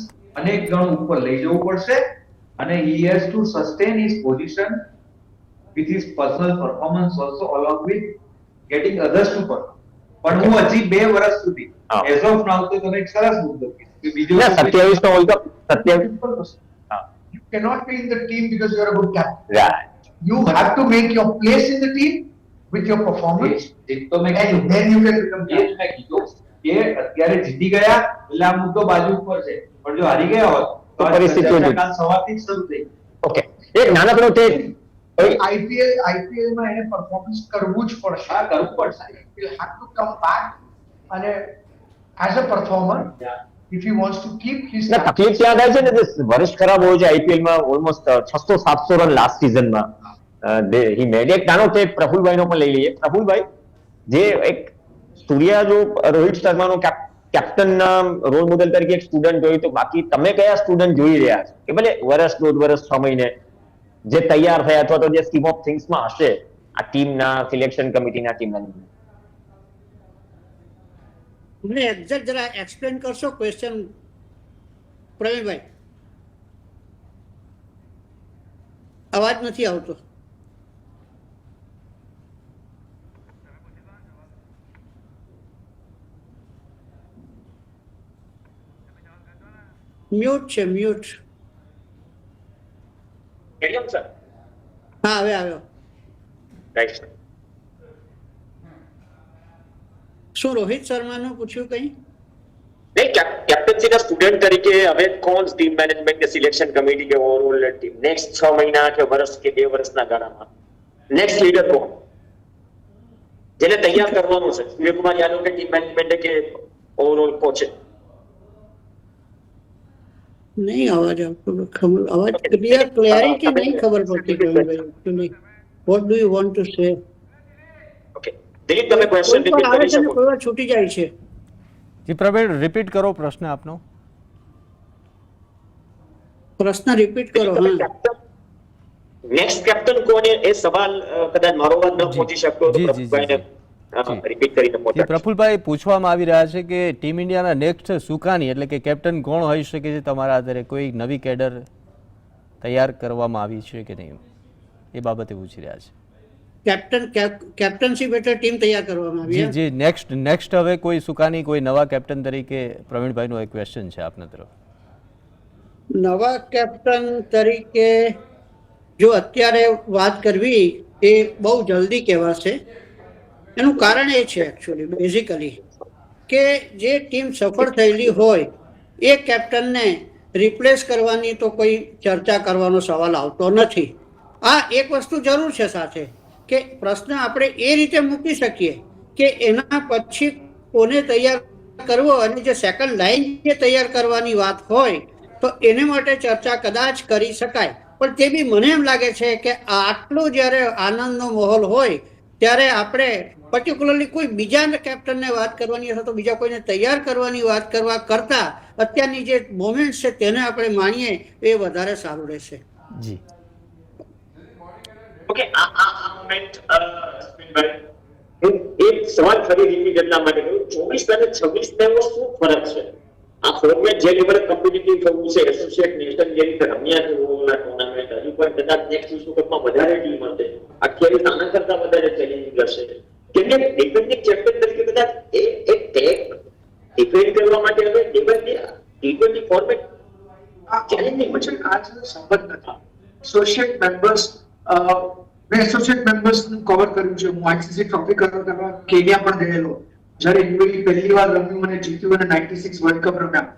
Speaker 3: અનેક ગણ ઉપર લઈ જવું પડશે અને he has to sustain his position with his personal performance also along with getting others to perform. પણ હું હજી 2 વર્ષ સુધી as of now તો તમે એક સરસ મુદ્દો કે બીજો
Speaker 2: 27 નો world cup 27
Speaker 5: You cannot be in the team because you are a good captain.
Speaker 2: Right.
Speaker 5: You have to make your place in the team with your performance,
Speaker 3: તો મેં
Speaker 5: and then you can become
Speaker 3: એ જ મેં કીધું કે અત્યારે જીતી ગયા એટલે આ મુદ્દો બાજુ ઉપર છે, પણ જો હારી ગયા હોત
Speaker 2: તો પરિસ્થિતિ
Speaker 3: કાલ સવારથી જ શરૂ થઈ.
Speaker 2: ઓકે, એક નાનકડો તે
Speaker 5: IPL માં એને પરફોર્મન્સ કરવું જ પડશે.
Speaker 3: હા, કરવું પડશે.
Speaker 5: He will have to come back અને as a performer if he wants to keep his
Speaker 2: તકલીફ ત્યાં થાય છે ને જે વર્ષ ખરાબ હોય છે આઈપીએલ માં. ઓલમોસ્ટ 600-700 રન લાસ્ટ સીઝનમાં હી મેડ. એક નાનો તે પ્રફુલભાઈ નો પણ લઈ લઈએ. પ્રફુલભાઈ, જે એક સૂર્યા જો રોહિત શર્માનો કેપ્ટન ના રોલ મોડેલ તરીકે એક સ્ટુડન્ટ જોયું, તો બાકી તમે કયા સ્ટુડન્ટ જોઈ રહ્યા છો કે ભલે વર્ષ 1.5 વર્ષ 6 મહિને જે તૈયાર થયા અથવા તો જે સ્કીમ ઓફ થિંગ્સમાં હશે આ ટીમના સિલેક્શન કમિટીના ટીમના?
Speaker 4: મને એક્ઝેક્ટ જરા એક્સપ્લેન કરશો ક્વેશ્ચન પ્રવીણભાઈ? અવાજ નથી આવતો. મ્યુટ છે, મ્યુટ.
Speaker 2: કેમ સર?
Speaker 4: હા, હવે આવ્યો.
Speaker 2: Right sir.
Speaker 4: શું રોહિત શર્માનું પૂછ્યું કંઈ?
Speaker 2: નહીં, કેપ્ટન્સીના સ્ટુડન્ટ તરીકે હવે કોણ ટીમ મેનેજમેન્ટ કે સિલેક્શન કમિટી કે ઓવરઓલ ટીમ નેક્સ્ટ 6 મહિના કે વર્ષ કે 2 વર્ષના ગાળામાં નેક્સ્ટ લીડર કોણ જેને તૈયાર કરવાનું છે? સૂર્યકુમાર યાદવ કે ટીમ મેનેજમેન્ટ કે ઓવરઓલ કોચ?
Speaker 4: નહીં, અવાજ આવતો ખબર, અવાજ ક્લિયરિટી નહીં ખબર પડતી Pravinbhai. What do you want to say?
Speaker 2: Okay, Dilip તમે ક્વેશ્ચન રિપીટ કરી શકો?
Speaker 4: કોઈ વાર છૂટી જાય છે.
Speaker 1: જી પ્રવીણ, રિપીટ કરો પ્રશ્ન આપનો.
Speaker 4: પ્રશ્ન રિપીટ કરો. હા,
Speaker 2: નેક્સ્ટ કેપ્ટન કોણ એ સવાલ કદાચ મારો વાત ન પહોંચી શકતો તો
Speaker 1: જી, જી,
Speaker 2: પ્રભુભાઈને
Speaker 1: જી.
Speaker 2: રિપીટ કરીને
Speaker 1: જી
Speaker 2: પહોંચાડજો.
Speaker 1: પ્રફુલભાઈ, પૂછવામાં આવી રહ્યા છે કે ટીમ ઇન્ડિયાના નેક્સ્ટ સુકાની એટલે કે કેપ્ટન કોણ હોઈ શકે છે તમારા આધારે? કોઈ નવી કેડર તૈયાર કરવામાં આવી છે કે નહીં, એ બાબતે પૂછી રહ્યા છે.
Speaker 4: કેપ્ટનશીપ હેઠળ ટીમ તૈયાર કરવામાં આવી.
Speaker 1: જી જી, નેક્સ્ટ હવે કોઈ સુકાની, કોઈ નવા કેપ્ટન તરીકે પ્રવીણભાઈનો એક ક્વેશ્ચન છે આપના તરફ.
Speaker 4: નવા કેપ્ટન તરીકે જો અત્યારે વાત કરવી એ બહુ જલ્દી કહેવાશે. એનું કારણ એ છે એકચ્યુઅલી બેઝિકલી કે જે ટીમ સફળ થયેલી હોય એ કેપ્ટનને રિપ્લેસ કરવાની તો કોઈ ચર્ચા કરવાનો સવાલ આવતો નથી. આ એક વસ્તુ જરૂર છે સાથે કે પ્રશ્ન આપણે એ રીતે મૂકી શકીએ કે એના પછી કોને તૈયાર કરવો અને જે સેકન્ડ લાઈન જે તૈયાર કરવાની વાત હોય તો એને માટે ચર્ચા કદાચ કરી શકાય. પણ તે બી મને એમ લાગે છે કે આટલો જ્યારે આનંદનો માહોલ હોય ત્યારે આપણે પર્ટિક્યુલરલી કોઈ બીજા કેપ્ટનને વાત કરવાની અથવા તો બીજા કોઈને તૈયાર કરવાની વાત કરવા કરતા અત્યારની જે મોમેન્ટ છે તેને આપણે માણીએ એ વધારે સારું રહેશે.
Speaker 1: જી
Speaker 2: ઓકે, આ મોમેન્ટ હું એક સવાલ ફરી રિપીટ એટલા માટે કરું, 24 અને 26 માં શું ફરક છે? આ ફોર્મેટ જે લેવલે કોમ્પિટિટિવ થવું છે, એસોસિએટ નેશન જે રીતે રમ્યા છે ઓવરઓલ ટુર્નામેન્ટ, હજુ પણ કદાચ નેક્સ્ટ વિશ્વકપમાં વધારે ટીમ હશે, 28 આના કરતા વધારે ચેલેન્જિંગ હશે. કેમ કે ડિફેન્ડિંગ ચેમ્પિયન તરીકે કદાચ એક ટેગ ડિફેન્ડ કરવા માટે હવે લેવલ T20 ફોર્મેટ ચેલેન્જિંગ છે.
Speaker 5: આ સંબંધ નથી. એસોસિએટ મેમ્બર્સ, મેં એસોસિએટ મેમ્બર્સનું કવર કર્યું છે. હું આઈસીસી ટ્રોફી કવર કરવા કેન્યા પણ ગયેલો. જ્યારે યુએઈ પહેલી વાર રમ્યું અને જીત્યું અને 96 વર્લ્ડ કપ રમ્યા,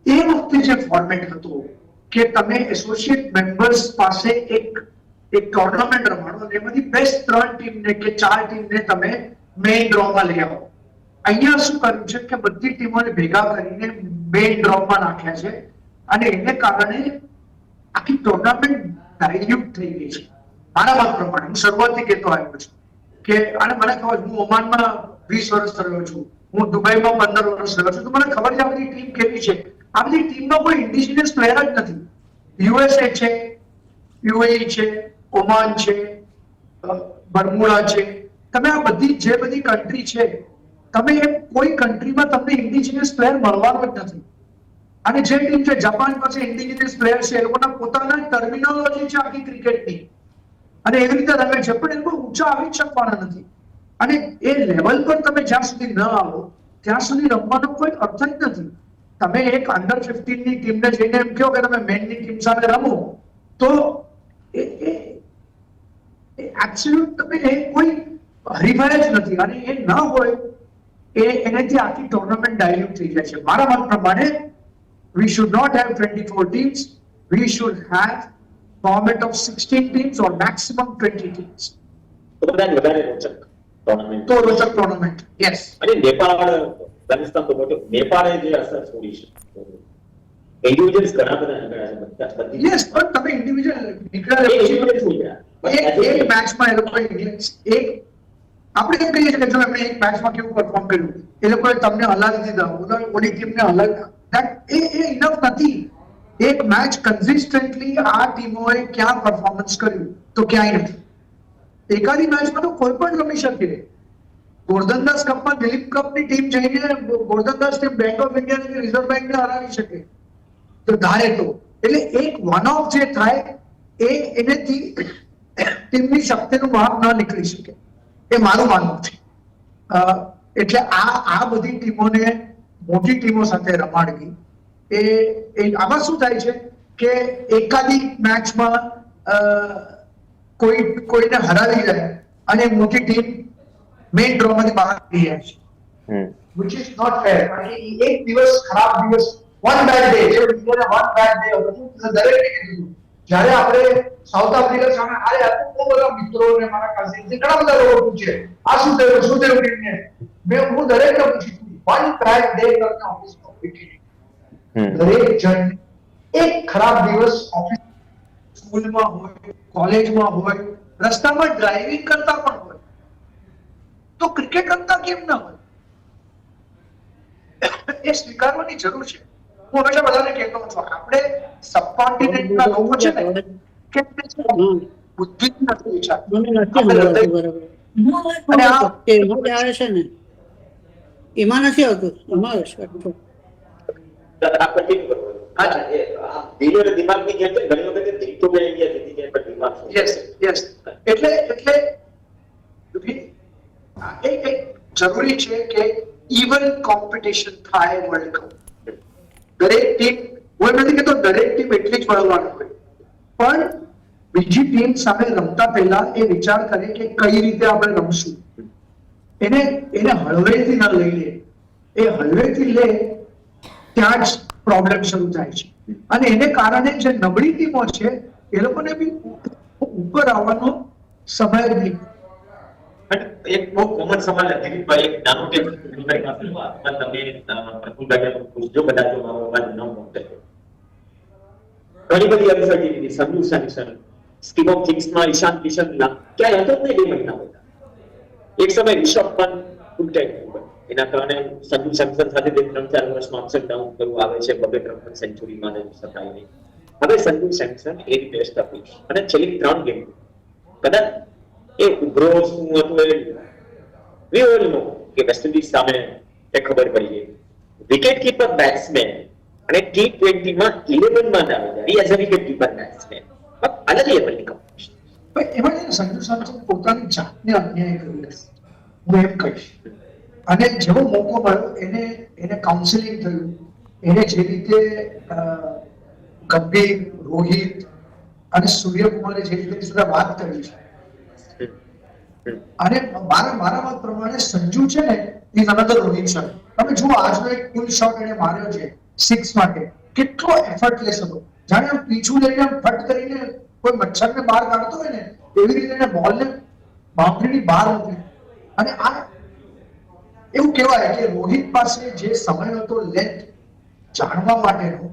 Speaker 5: એ વખતે જે ફોર્મેટ હતો કે તમે એસોસિએટ મેમ્બર્સ પાસે એક ટુર્નામેન્ટ રમાડો અને એમાંથી બેસ્ટ 3 ટીમને કે 4 ટીમને તમે મેઇન ડ્રોમાં લઈ આવો. અહીંયા શું કર્યું છે કે બધી ટીમોને ભેગા કરીને મેઇન ડ્રોમાં નાખ્યા છે અને એને કારણે આખી ટુર્નામેન્ટ ડાયલ્યુટ થઈ ગઈ છે. મારા મત પ્રમાણે હું શરૂઆતથી કહેતો આવ્યો છું કે અને મને ખબર, હું ઓમાનમાં 20 વર્ષ રહ્યો છું, હું દુબઈમાં 15 વર્ષ રહ્યો છું, તો મને ખબર છે આ બધી ટીમ કેવી છે. આ બધી ટીમમાં કોઈ ઇન્ડિજિનિયસ પ્લેયર જ નથી. યુએસએ છે, યુએઈ છે, ઓમાન છે, બર્મુડા છે, તમે આ બધી જે બધી કન્ટ્રી છે, તમે એમ કોઈ કન્ટ્રીમાં તમને ઇન્ડિજિનિયસ પ્લેયર મળવાનો જ નથી. અને જે ટીમ છે, જાપાન પાસે ઇન્ડિજિનિયસ પ્લેયર છે, એ લોકોના પોતાના ટર્મિનોલોજી છે આખી ક્રિકેટની અને એવી રીતે રમે છે, પણ એ લોકો ઊંચા આવી શકવાના નથી. અને એ લેવલ પર તમે જ્યાં સુધી ન આવો ત્યાં સુધી રમવાનો કોઈ અર્થ જ નથી. તમે એક અંડર 15 ની ટીમને જઈને એમ કહો કે તમે મેનની ટીમ સાથે રમો તો એબ્સોલ્યુટ તમે એ કોઈ હરીફાઈ જ નથી અને એ ન હોય એનાથી આખી ટુર્નામેન્ટ ડાયલ્યુટ થઈ જાય છે. મારા મત પ્રમાણે we should not have 24 teams. We should have format of 16 teams or maximum 20 teams.
Speaker 2: તો કદાચ વધારે રોચક ટુર્નામેન્ટ.
Speaker 5: તો રોચક ટુર્નામેન્ટ. યસ.
Speaker 2: અને નેપાળ, અફઘાનિસ્તાન તો મોટો, નેપાળે જે અસર છોડી છે, ઇન્ડિવિજ્યુઅલ્સ ઘણા બધા નીકળ્યા છે.
Speaker 5: યસ, પણ તમે ઇન્ડિવિજ્યુઅલ નીકળ્યા એક મેચમાં એ લોકો એક આપણે એમ કહીએ છીએ કે જો એમણે એક મેચમાં કેવું પરફોર્મ કર્યું, એ લોકોએ તમને હલાવી દીધા, ઓલી ટીમને હલાવી, એ ઇનફ નથી. એક મેચ કન્સિસ્ટન્ટલી આ ટીમોએ ક્યાં પરફોર્મન્સ કર્યું તો ક્યાંય નથી. એકાદી મેચમાં તો કોઈ પણ રમી શકે. ગોરધનદાસ કપમાં દિલીપ કપની ટીમ જઈને Gordhandas team Bank of India Reserve બેંકને હરાવી શકે તો ધારે તો. એટલે એક વન ઓફ જે થાય એનેથી ટીમની શક્તિનું માપ ન નીકળી શકે, એ મારું માનવું છે. એટલે આ બધી ટીમોને મોટી ટીમો સાથે રમાડવી આમાં શું થાય છે કે એકાદી મેચમાં કોઈને હરાવી જાય અને મોટી ટીમ મેઇન ડ્રોમાંથી બહાર થઈ જાય છે, which is not fair. કારણ કે એક દિવસ ખરાબ દિવસ, one bad day, જે ઇન્ડિયાને one bad day હતું, દરેકને કીધું જ્યારે આપણે સાઉથ આફ્રિકા સામે હાર્યા તો બહુ બધા મિત્રો અને મારા કઝિન્સ ઘણા બધા લોકો પૂછે આ શું થયું ટીમને. હું દરેકને પૂછ્યું one bad day કરતા ઓફિસમાં વિકેટ, દરેક જણ એક ખરાબ દિવસ ઓફિસ, સ્કૂલમાં હોય, કોલેજમાં હોય, રસ્તામાં ડ્રાઇવિંગ કરતા પણ હોય, તો ક્રિકેટ રમતા કેમ ના હોય? એ સ્વીકારવાની જરૂર છે. હું હંમેશા બધાને કહેતો છું, આપણે સબકોન્ટિનેન્ટના લોકો છે ને કે બુદ્ધિ નથી વિચારતા. અને આ
Speaker 4: આવે છે ને એમાં નથી આવતું, એમાં આવે છે.
Speaker 2: દિમાગની જેમ ઘણી વખત દિલ તો બે ઇન્ડિયા જીતી જાય પણ દિમાગ
Speaker 5: યસ એટલે એક જરૂરી છે કે ઇવન કોમ્પિટિશન થાય વર્લ્ડ કપ. દરેક ટીમ, હું એમ નથી કહેતો દરેક ટીમ એટલી જ બળવાની હોય, પણ બીજી ટીમ સામે રમતા પહેલા એ વિચાર કરે કે કઈ રીતે આપણે રમશું. એને હળવેથી ન લઈ લે, એ હળવેથી લે ત્યાં જ પ્રોબ્લેમ શરૂ થાય છે. અને એને કારણે જે નબળી ટીમો છે એ લોકોને બી ઉપર આવવાનો સમય જ નહીં.
Speaker 2: એક બહુ કોમન સવાલ દિલીપભાઈ, એક નાનો ટેબલ તમે પૂછજો કદાચ મારો અવાજ ન મોકલે. ઘણી બધી અનસર્ટિનિટી, સંજુ સેમસન, સ્કીમ ઓફ થિંગ્સમાં ઈશાન કિશન ક્યાંય હતો જ નહીં 2 મહિના પહેલા. એક સમય રિષભ પંત ઉલટાઈ ગયું, એના કારણે સંજુ સેમસન સાથે 3-4 વર્ષમાં અપસેટ ડાઉન કરવું આવે છે, 2 સેન્ચુરીમાં શકાય નહીં. હવે સંજુ સેમસન એક ટેસ્ટ આપી અને છેલ્લી 3 ગેમ કદાચ એ ઉભરો શું હતું એ we all know કે વેસ્ટ ઇન્ડિઝ સામે એ ખબર પડી ગઈ. વિકેટ કીપર બેટ્સમેન અને T20 માં 11 માં આવે છે as a wicket keeper batsman, અલગ લેવલની કોમ્પિટિશન.
Speaker 5: પણ એમાં સંજુ સેમસન પોતાની જાતને અન્યાય કર્યો, હું એમ કહીશ. અને જેવો મોકો મળ્યો એને કાઉન્સેલિંગ થયું, એને જે રીતે ગંભીર, રોહિત અને સૂર્યકુમારે જે રીતે વાત કરી છે, અને મારા મત પ્રમાણે સંજુ છે ને એ નંબર રોહિત શર્મા. તમે જુઓ આજનો એક પુલ શોટ એને માર્યો છે 6 માટે, કેટલો એફર્ટલેસ હતો, જાણે આમ પીછું લઈને ફટ કરીને કોઈ મચ્છરને બહાર કાઢતો હોય ને એવી રીતે એને બોલને બાઉન્ડ્રીની બહાર મૂકી. અને આ એવું કહેવાય કે રોહિત પાસે જે સમય હતો લેન્થ જાણવા માટેનો,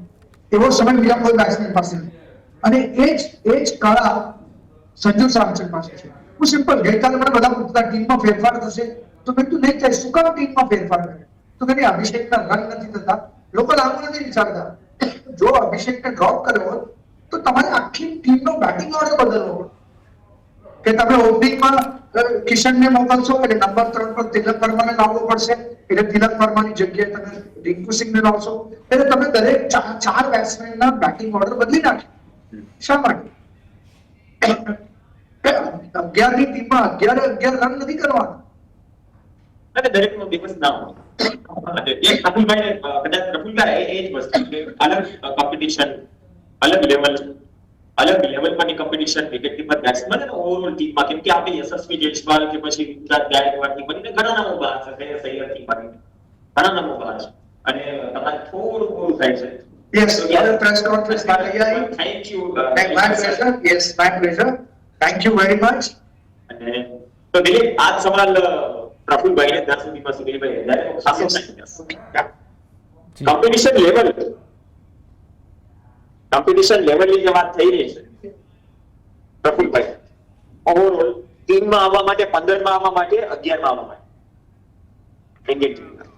Speaker 5: એવો સમય બીજા કોઈ બેટ્સમેન પાસે નથી. અને એ જ કળા સંજુ સેમસન પાસે છે. હું સિમ્પલ, ગઈકાલે મને બધા પૂછતા ટીમમાં ફેરફાર થશે, તો મેં તું નહીં થાય, શું કામ ટીમમાં ફેરફાર કરે? તો કે અભિષેકના રન નથી થતા. લોકો આવું નથી વિચારતા, જો અભિષેકને ડ્રોપ કર્યો હોત તો તમારે આખી ટીમનો બેટિંગ ઓર્ડર બદલવો પડે. કે તમે ઓપનિંગમાં કિશનને મોકલશો એટલે નંબર 3 પર તિલક વર્માને લાવવો પડશે, એટલે તિલક વર્માની જગ્યાએ તમે રિંકુ સિંહને લાવશો, એટલે તમે દરેક 4 બેટ્સમેનના બેટિંગ ઓર્ડર બદલી નાખ્યો. શા માટે? 11ની ટીમમાં 11 રન નથી કરવાના.
Speaker 2: અને દરેકનો દિવસ ના હોય. એક પ્રફુલભાઈ કદાચ પ્રફુલભાઈ એ જ વસ્તુ કે અલગ કોમ્પિટિશન, અલગ લેવલ પરની કોમ્પિટિશન વિકેટ કીપર બેટ્સમેન અને ઓવરઓલ ટીમમાં, કેમ કે આપણે યશસ્વી જયસ્વાલ કે પછી ગુજરાત ગાયકવાડથી બનીને ઘણા નામો બહાર છે, સૈયદથી બનીને ઘણા નામો બહાર છે, અને તમારે થોડું પૂરું થાય છે.
Speaker 5: Yes, press conference માટે
Speaker 2: thank you.
Speaker 5: My pleasure. Yes, my pleasure. Thank you very much.
Speaker 2: અને તો દિલીપ, આ સવાલ પ્રફુલભાઈને ત્યાં સુધીમાં સુધીરભાઈ ખાસો કોમ્પિટિશન લેવલની જે વાત થઈ રહી છે પ્રફુલભાઈ, ઓવરઓલ ટીમમાં આવવા માટે, 15માં આવવા માટે, 11માં આવવા માટે ઇન્ડિયન ટીમમાં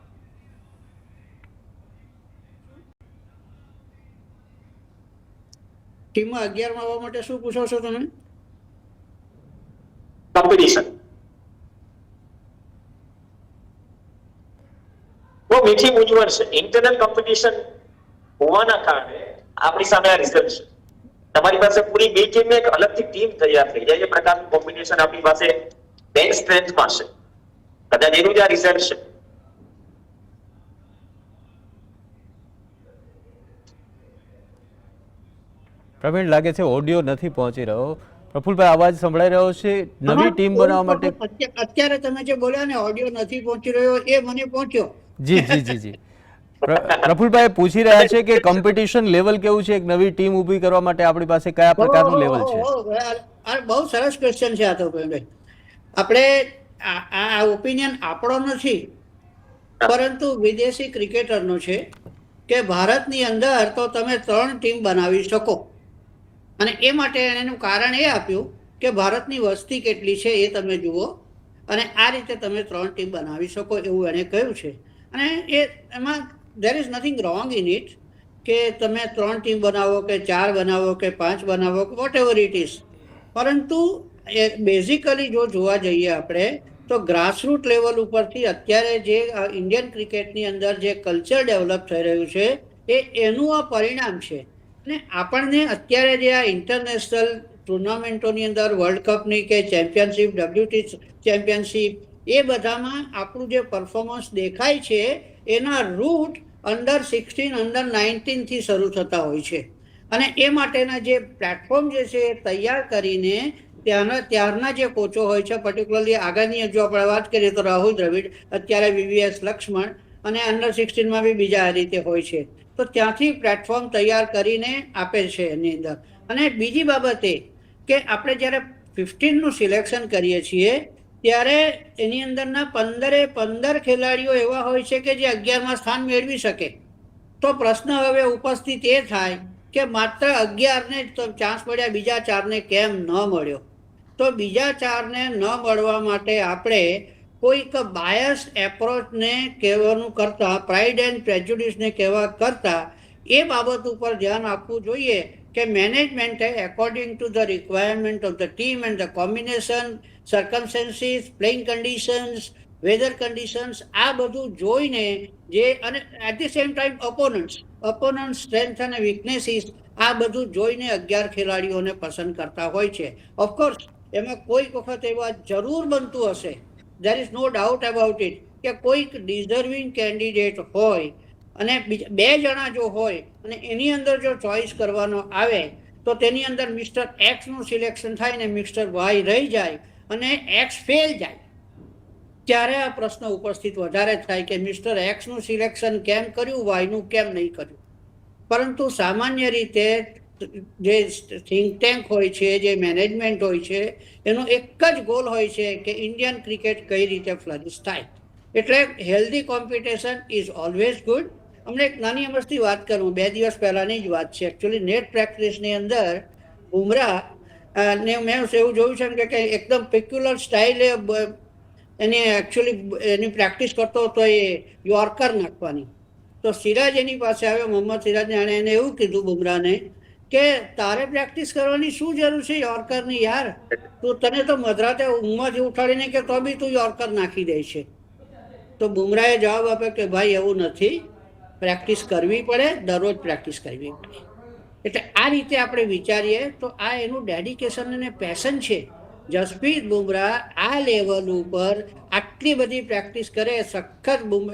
Speaker 4: ટીમમાં 11માં આવવા માટે શું પૂછો છો તમે?
Speaker 2: કોમ્પિટિશન બહુ મીઠી મૂંઝવણ છે. ઇન્ટરનલ કોમ્પિટિશન હોવાના કારણે આપણી સામે આ રિઝલ્ટ છે. તમારી પાસે પૂરી બી ટીમ એક અલગથી ટીમ તૈયાર થઈ જાય એ પ્રકારનું કોમ્બિનેશન આપણી પાસે બેન્ચ સ્ટ્રેન્થમાં છે. કદાચ એનું જ આ રિઝલ્ટ છે.
Speaker 1: પ્રવીણ, લાગે છે ઓડિયો નથી પહોંચી રહ્યો. પ્રફુલભાઈ, અવાજ સંભળાઈ રહ્યો છે? નવી ટીમ બનાવવા માટે
Speaker 4: અત્યારે તમે જે બોલ્યા ને ઓડિયો નથી પહોંચી રહ્યો, એ મને પહોંચ્યો.
Speaker 1: જી જી જી જી પ્રફુલભાઈ પૂછી રહ્યા છે કે કોમ્પિટિશન લેવલ કેવું છે એક નવી ટીમ ઊભી કરવા માટે આપણી પાસે કયા પ્રકારનું લેવલ છે?
Speaker 4: આ બહુ સરસ ક્વેશ્ચન છે. આ તો ભાઈ આપણે આ ઓપિનિયન આપણો નથી, પરંતુ વિદેશી ક્રિકેટરનો છે કે ભારતની અંદર તો તમે 3 ટીમ બનાવી શકો, અને એ માટે એનું કારણ એ આપ્યું કે ભારતની વસ્તી કેટલી છે એ તમે જુઓ, અને આ રીતે તમે 3 ટીમ બનાવી શકો એવું એને કહ્યું છે. અને એમાં there is nothing wrong in it કે તમે 3 ટીમ બનાવો કે 4 બનાવો કે 5 બનાવો, whatever it is. પરંતુ બેઝિકલી જો જોવા જઈએ આપણે તો ગ્રાસરૂટ લેવલ ઉપરથી અત્યારે જે ઇન્ડિયન ક્રિકેટની અંદર જે કલ્ચર ડેવલપ થઈ રહ્યું છે એનું આ પરિણામ છે. અને આપણને અત્યારે જે આ ઇન્ટરનેશનલ ટુર્નામેન્ટોની અંદર વર્લ્ડ કપની કે ચેમ્પિયનશિપ, WT ચેમ્પિયનશિપ, એ બધામાં આપણું જે પરફોર્મન્સ દેખાય છે એના રૂટ અંડર 16, અંડર 19 થી શરૂ થતા હોય છે. અને એ માટેના જે પ્લેટફોર્મ જે છે એ તૈયાર કરીને ત્યારના જે કોચો હોય છે, પર્ટિક્યુલરલી આગળની જો આપણે વાત કરીએ તો રાહુલ દ્રવિડ, અત્યારે VVS લક્ષ્મણ, અને અંડર 16માં બી બીજા આ રીતે હોય છે. તો ત્યાંથી પ્લેટફોર્મ તૈયાર કરીને આપે છે એની અંદર. અને બીજી બાબત એ કે આપણે જ્યારે 15નું સિલેક્શન કરીએ છીએ ત્યારે એની અંદરના 15 ખેલાડીઓ એવા હોય છે કે જે 11માં સ્થાન મેળવી શકે. તો પ્રશ્ન હવે ઉપસ્થિત એ થાય કે માત્ર 11ને તો ચાન્સ મળ્યા, બીજા 4ને કેમ ન મળ્યો? તો બીજા 4ને ન મળવા માટે આપણે કોઈક બાયસ એપ્રોચને કહેવાનું કરતા, પ્રાઇડ એન્ડ પ્રેજ્યુડિસને કહેવા કરતા એ બાબત ઉપર ધ્યાન આપવું જોઈએ કે મેનેજમેન્ટે according to the requirement of the team and the combination, circumstances, playing conditions, weather conditions, આ બધું જોઈને જે, અને at the same time opponent strength અને વીકનેસીસ, આ બધું જોઈને 11 ખેલાડીઓને પસંદ કરતા હોય છે. ઓફકોર્સ એમાં કોઈક વખત એવા જરૂર બનતું હશે, there is no doubt about it, કે કોઈક ડિઝર્વિંગ કેન્ડિડેટ હોય અને 2 જણા જો હોય અને એની અંદર જો ચોઇસ કરવાનો આવે તો તેની અંદર મિસ્ટર એક્સ નું સિલેક્શન થાય ને મિસ્ટર વાય રહી જાય અને એક્સ ફેલ જાય, ત્યારે આ પ્રશ્ન ઉપસ્થિત વધારે થાય કે મિસ્ટર એક્સ નું સિલેક્શન કેમ કર્યું, વાયનું કેમ નહીં કર્યું. પરંતુ સામાન્ય રીતે જે થિંક ટેન્ક હોય છે, જે મેનેજમેન્ટ હોય છે, એનો એક જ ગોલ હોય છે કે ઇન્ડિયન ક્રિકેટ કઈ રીતે ફ્લરિશ થાય. એટલે healthy competition is always good. હમણાં એક નાની અમસ્તી વાત કરું, 2 દિવસ પહેલાની જ વાત છે. એકચ્યુઅલી નેટ પ્રેક્ટિસની અંદર બુમરાહ ને મેં એવું જોયું છે કે એકદમ પેક્યુલર સ્ટાઇલે એની એકચ્યુઅલી એની પ્રેક્ટિસ કરતો હતો એ યોર્કર નાખવાની. તો સિરાજ એની પાસે આવ્યો, મોહમ્મદ સિરાજને, અને એને એવું કીધું બુમરાહને કે તારે પ્રેક્ટિસ કરવાની શું જરૂર છે યોર્કરની યાર, તું તને તો મધરાતે ઊંઘમાંથી ઉઠાડીને કે તો બી તું યોર્કર નાખી દે છે. તો બુમરાહે જવાબ આપ્યો કે ભાઈ એવું નથી, પ્રેક્ટિસ કરવી પડે, દરરોજ પ્રેક્ટિસ કરવી પડે. એટલે આ રીતે આપણે વિચારીએ તો આ એનું ડેડિકેશન અને પેશન છે. જસપ્રીત બુમરાહ આ લેવલ ઉપર આટલી બધી પ્રેક્ટિસ કરે સખત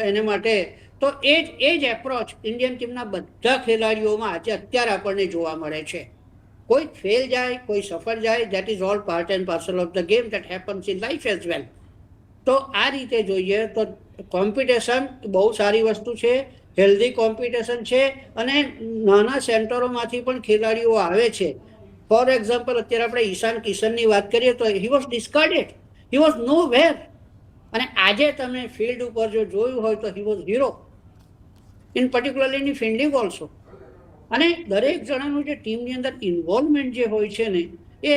Speaker 4: એને માટે, તો એ જ એપ્રોચ ઇન્ડિયન ટીમના બધા ખેલાડીઓમાં આજે અત્યારે આપણને જોવા મળે છે. કોઈ ફેલ જાય, કોઈ સફળ જાય, that is all part and parcel of the game that happens in life as well. તો આ રીતે જોઈએ તો કોમ્પિટિશન બહુ સારી વસ્તુ છે, હેલ્ધી કોમ્પિટિશન છે, અને નાના સેન્ટરોમાંથી પણ ખેલાડીઓ આવે છે. ફોર એક્ઝામ્પલ અત્યારે આપણે ઈશાન કિશનની વાત કરીએ તો he was ડિસ્કાર્ડેડ, he was no વેર, અને આજે તમે ફિલ્ડ ઉપર જો જોયું હોય તો he was hero in particularly in fielding also. અને દરેક જણાનું જે ટીમની અંદર ઇન્વોલ્વમેન્ટ જે હોય છે ને એ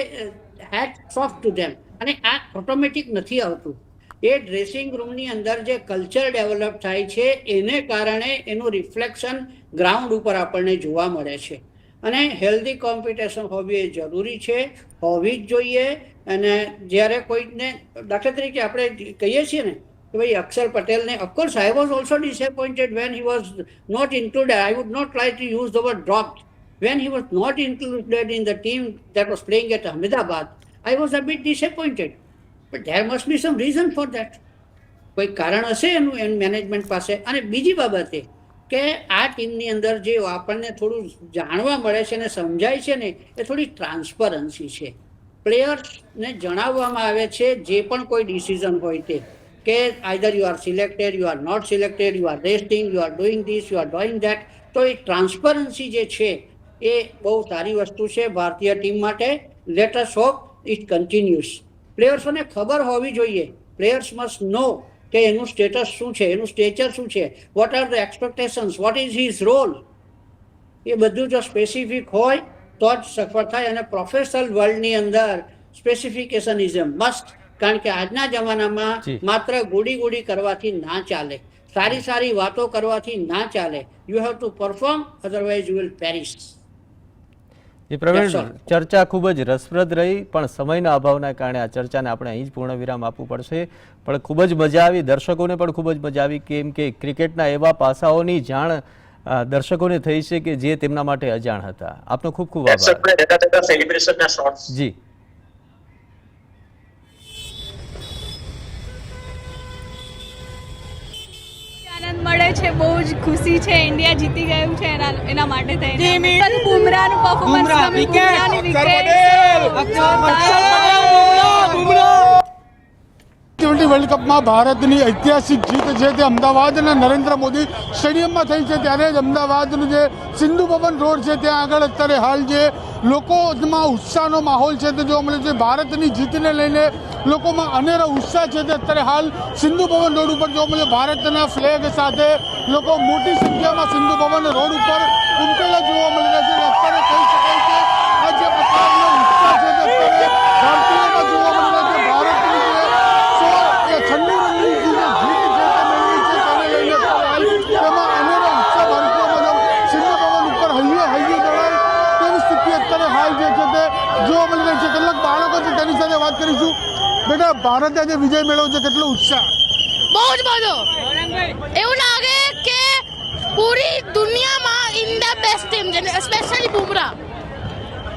Speaker 4: હેટ્સ ઓફ ટુ ધેમ. અને આ ઓટોમેટિક નથી આવતું, એ ડ્રેસિંગ રૂમની અંદર જે કલ્ચર ડેવલપ થાય છે એને કારણે એનું રિફ્લેક્શન ગ્રાઉન્ડ ઉપર આપણને જોવા મળે છે. અને હેલ્ધી કોમ્પિટિશન હોવી એ જરૂરી છે, હોવી જ જોઈએ. અને જ્યારે કોઈને દાખલા તરીકે આપણે કહીએ છીએ ને કે ભાઈ અક્ષર પટેલને, of course I was also disappointed when he was not included. I would not like to use the word dropped. When he was not included in the team that was playing at Ahmedabad, I was a bit disappointed. But there must be some reason for that. કોઈ કારણ હશે એનું management પાસે. અને બીજી બાબતે કે આ ટીમની અંદર જે આપણને થોડું જાણવા મળે છે અને સમજાય છે ને એ થોડી ટ્રાન્સપરન્સી છે. પ્લેયર્સને જણાવવામાં આવે છે જે પણ કોઈ ડિસિઝન હોય તે, કે either you are selected, you are not selected, you are resting, you are doing this, you are doing that. તો એ ટ્રાન્સપરન્સી જે છે એ બહુ સારી વસ્તુ છે ભારતીય ટીમ માટે. Let us hope it continuous. પ્લેયર્સોને ખબર હોવી જોઈએ, પ્લેયર્સ મસ્ટ નો કે એનું સ્ટેટસ શું છે, એનું સ્ટેચર શું છે, what are the expectations, what is his role. એ બધું જો સ્પેસિફિક હોય તો જ સફળ થાય. અને પ્રોફેશનલ વર્લ્ડની અંદર સ્પેસિફિકેશન ઇઝ અ મસ્ટ. કારણ કે આજના જમાનામાં માત્ર ગોડી કરવાથી ના ચાલે, સારી સારી વાતો કરવાથી ના ચાલે. You have to perform, otherwise you will perish.
Speaker 1: Praveen, ચર્ચા ખૂબ જ રસપ્રદ રહી, પણ સમયના અભાવના કારણે આ ચર્ચાને આપણે અહીં જ પૂર્ણ વિરામ આપવું પડશે. પણ ખૂબ જ મજા આવી, દર્શકોને પણ ખૂબ જ મજા આવી, કેમ કે ક્રિકેટના એવા પાસાઓની જાણ દર્શકોને થઈ છે કે જે તેમના માટે અજાણ હતા. આપનો ખૂબ ખૂબ આભાર. જી,
Speaker 9: આનંદ મળે છે, બહુ જ ખુશી છે. ઇન્ડિયા જીતી ગયું છે એના માટે થઈને બુમરાહનું પરફોર્મન્સ, બુમરાહની વિકેટ.
Speaker 10: T20 વર્લ્ડ કપમાં ભારતની ઐતિહાસિક જીત છે તે અમદાવાદના નરેન્દ્ર મોદી સ્ટેડિયમમાં થઈ છે. ત્યારે જ અમદાવાદનું જે સિંધુ ભવન રોડ છે ત્યાં આગળ અત્યારે હાલ જે લોકોમાં ઉત્સાહનો માહોલ છે તે જોવા મળે છે. ભારતની જીતને લઈને લોકોમાં અનેરો ઉત્સાહ છે તે અત્યારે હાલ સિંધુ ભવન રોડ ઉપર જોવા મળે. ભારતના ફ્લેગ સાથે લોકો મોટી સંખ્યામાં સિંધુ ભવન રોડ ઉપર ઉમટેલા જોવા મળી રહ્યા છે. અત્યારે કહી શકાય કે આ જે પ્રકારનો ઉત્સાહ છે તે અત્યારે ભારતીયોમાં જોવા મળી રહ્યો છે. ભારતની જે 96 રનની જે જીત છે તે મેળવી છે તેને લઈને તેમાં અનેરો ઉત્સાહ ભારતીયોમાં સિંધુ ભવન ઉપર હૈયે દોડાય તેવી સ્થિતિ અત્યારે હાલ જે છે તે જોવા મળી રહી છે. કેટલાક બાળકો છે તેની સાથે વાત કરીશું. બેટા, ભારતે આજે વિજય મેળવ્યો છે, કેટલો ઉત્સાહ?
Speaker 9: બહુ જ બધો. એવું લાગે કે પૂરી દુનિયામાં ઇન્ડિયા બેસ્ટ ટીમ છે, સ્પેશિયલી બુમરાહ.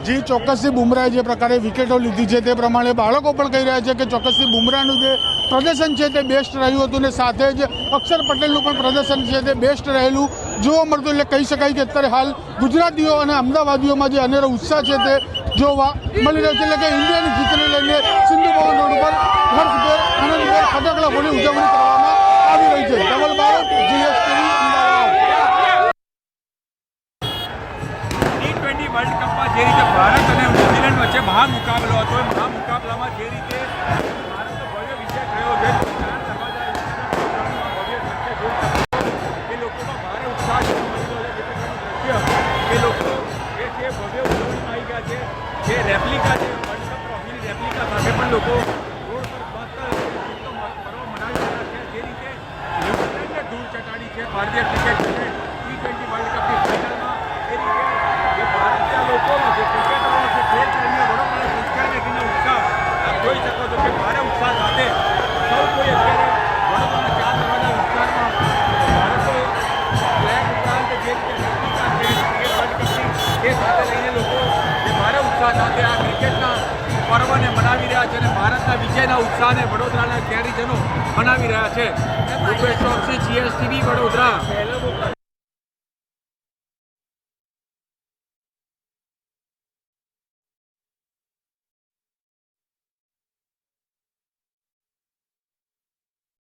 Speaker 10: જી, ચોક્કસથી બુમરાહે જે પ્રકારે વિકેટો લીધી છે તે પ્રમાણે બાળકો પણ કહી રહ્યા છે કે ચોક્કસથી બુમરાહનું જે પ્રદર્શન છે તે બેસ્ટ રહ્યું હતું, ને સાથે જ અક્ષર પટેલનું પણ પ્રદર્શન છે તે બેસ્ટ રહેલું જોવા મળતું. એટલે કહી શકાય કે અત્યારે હાલ ગુજરાતીઓ અને અમદાવાદીઓમાં જે અનેરો ઉત્સાહ છે તે જોવા મળી રહ્યો છે. એટલે કે ઇન્ડિયાની જીતને લઈને સિંધુ ભવન રોડ ઉપર હર્ષભેર, આનંદભેર ફટાકડા ફોડી ઉજવણી કરવામાં આવી રહી છે. Dhaval Barot, GSTV, Ahmedabad.
Speaker 11: T20 world કપમાં જે રીતે ભારત અને ન્યુઝીલેન્ડ વચ્ચે મહામુકાબલો હતો, એ મહામુકાબલામાં જે રીતે ભારતનો ભવ્ય વિજય થયો છે, એ લોકોમાં ભારે ઉત્સાહ જોવા મળી રહ્યો છે. એ લોકો એ છે ભવ્ય ઉજવણીમાં આવી ગયા છે. જે રેપ્લિકા છે, વર્લ્ડ કપ ટ્રોફીની રેપ્લિકા સાથે પણ લોકો રોડ પર મસ્ત પર્વ મનાવી રહ્યા છે. જે રીતે ન્યુઝીલેન્ડને ધૂળ ચટાડી છે ભારતીય ક્રિકેટ T20 વર્લ્ડ કપની ફાઇનલમાં, એ રીતે જે ભારતીય લોકોનો જે ક્રિકેટરો છે, ખેલ પ્રેમીઓ, વડોદરા સંસ્કારીનો ઉત્સાહ આપ જોઈ શકો છો કે ભારે ઉત્સાહ સાથે સૌ કોઈ અત્યારે વડોદરાના 4 દરવાજા વિસ્તારમાં ભારતે ફ્લેગ ઉપરાંત જે રીતે રેપ્લિકા છે એ વર્લ્ડ કપની એ સાથે લઈને લોકો જે ભારે ઉત્સાહ સાથે આ ક્રિકેટના પર્વને મનાવી રહ્યા છે અને ભારતના વિજયના ઉત્સાહને વડોદરાના શહેરીજનો મનાવી રહ્યા છે. રૂપેશ ચોકસી, GSTV, વડોદરા.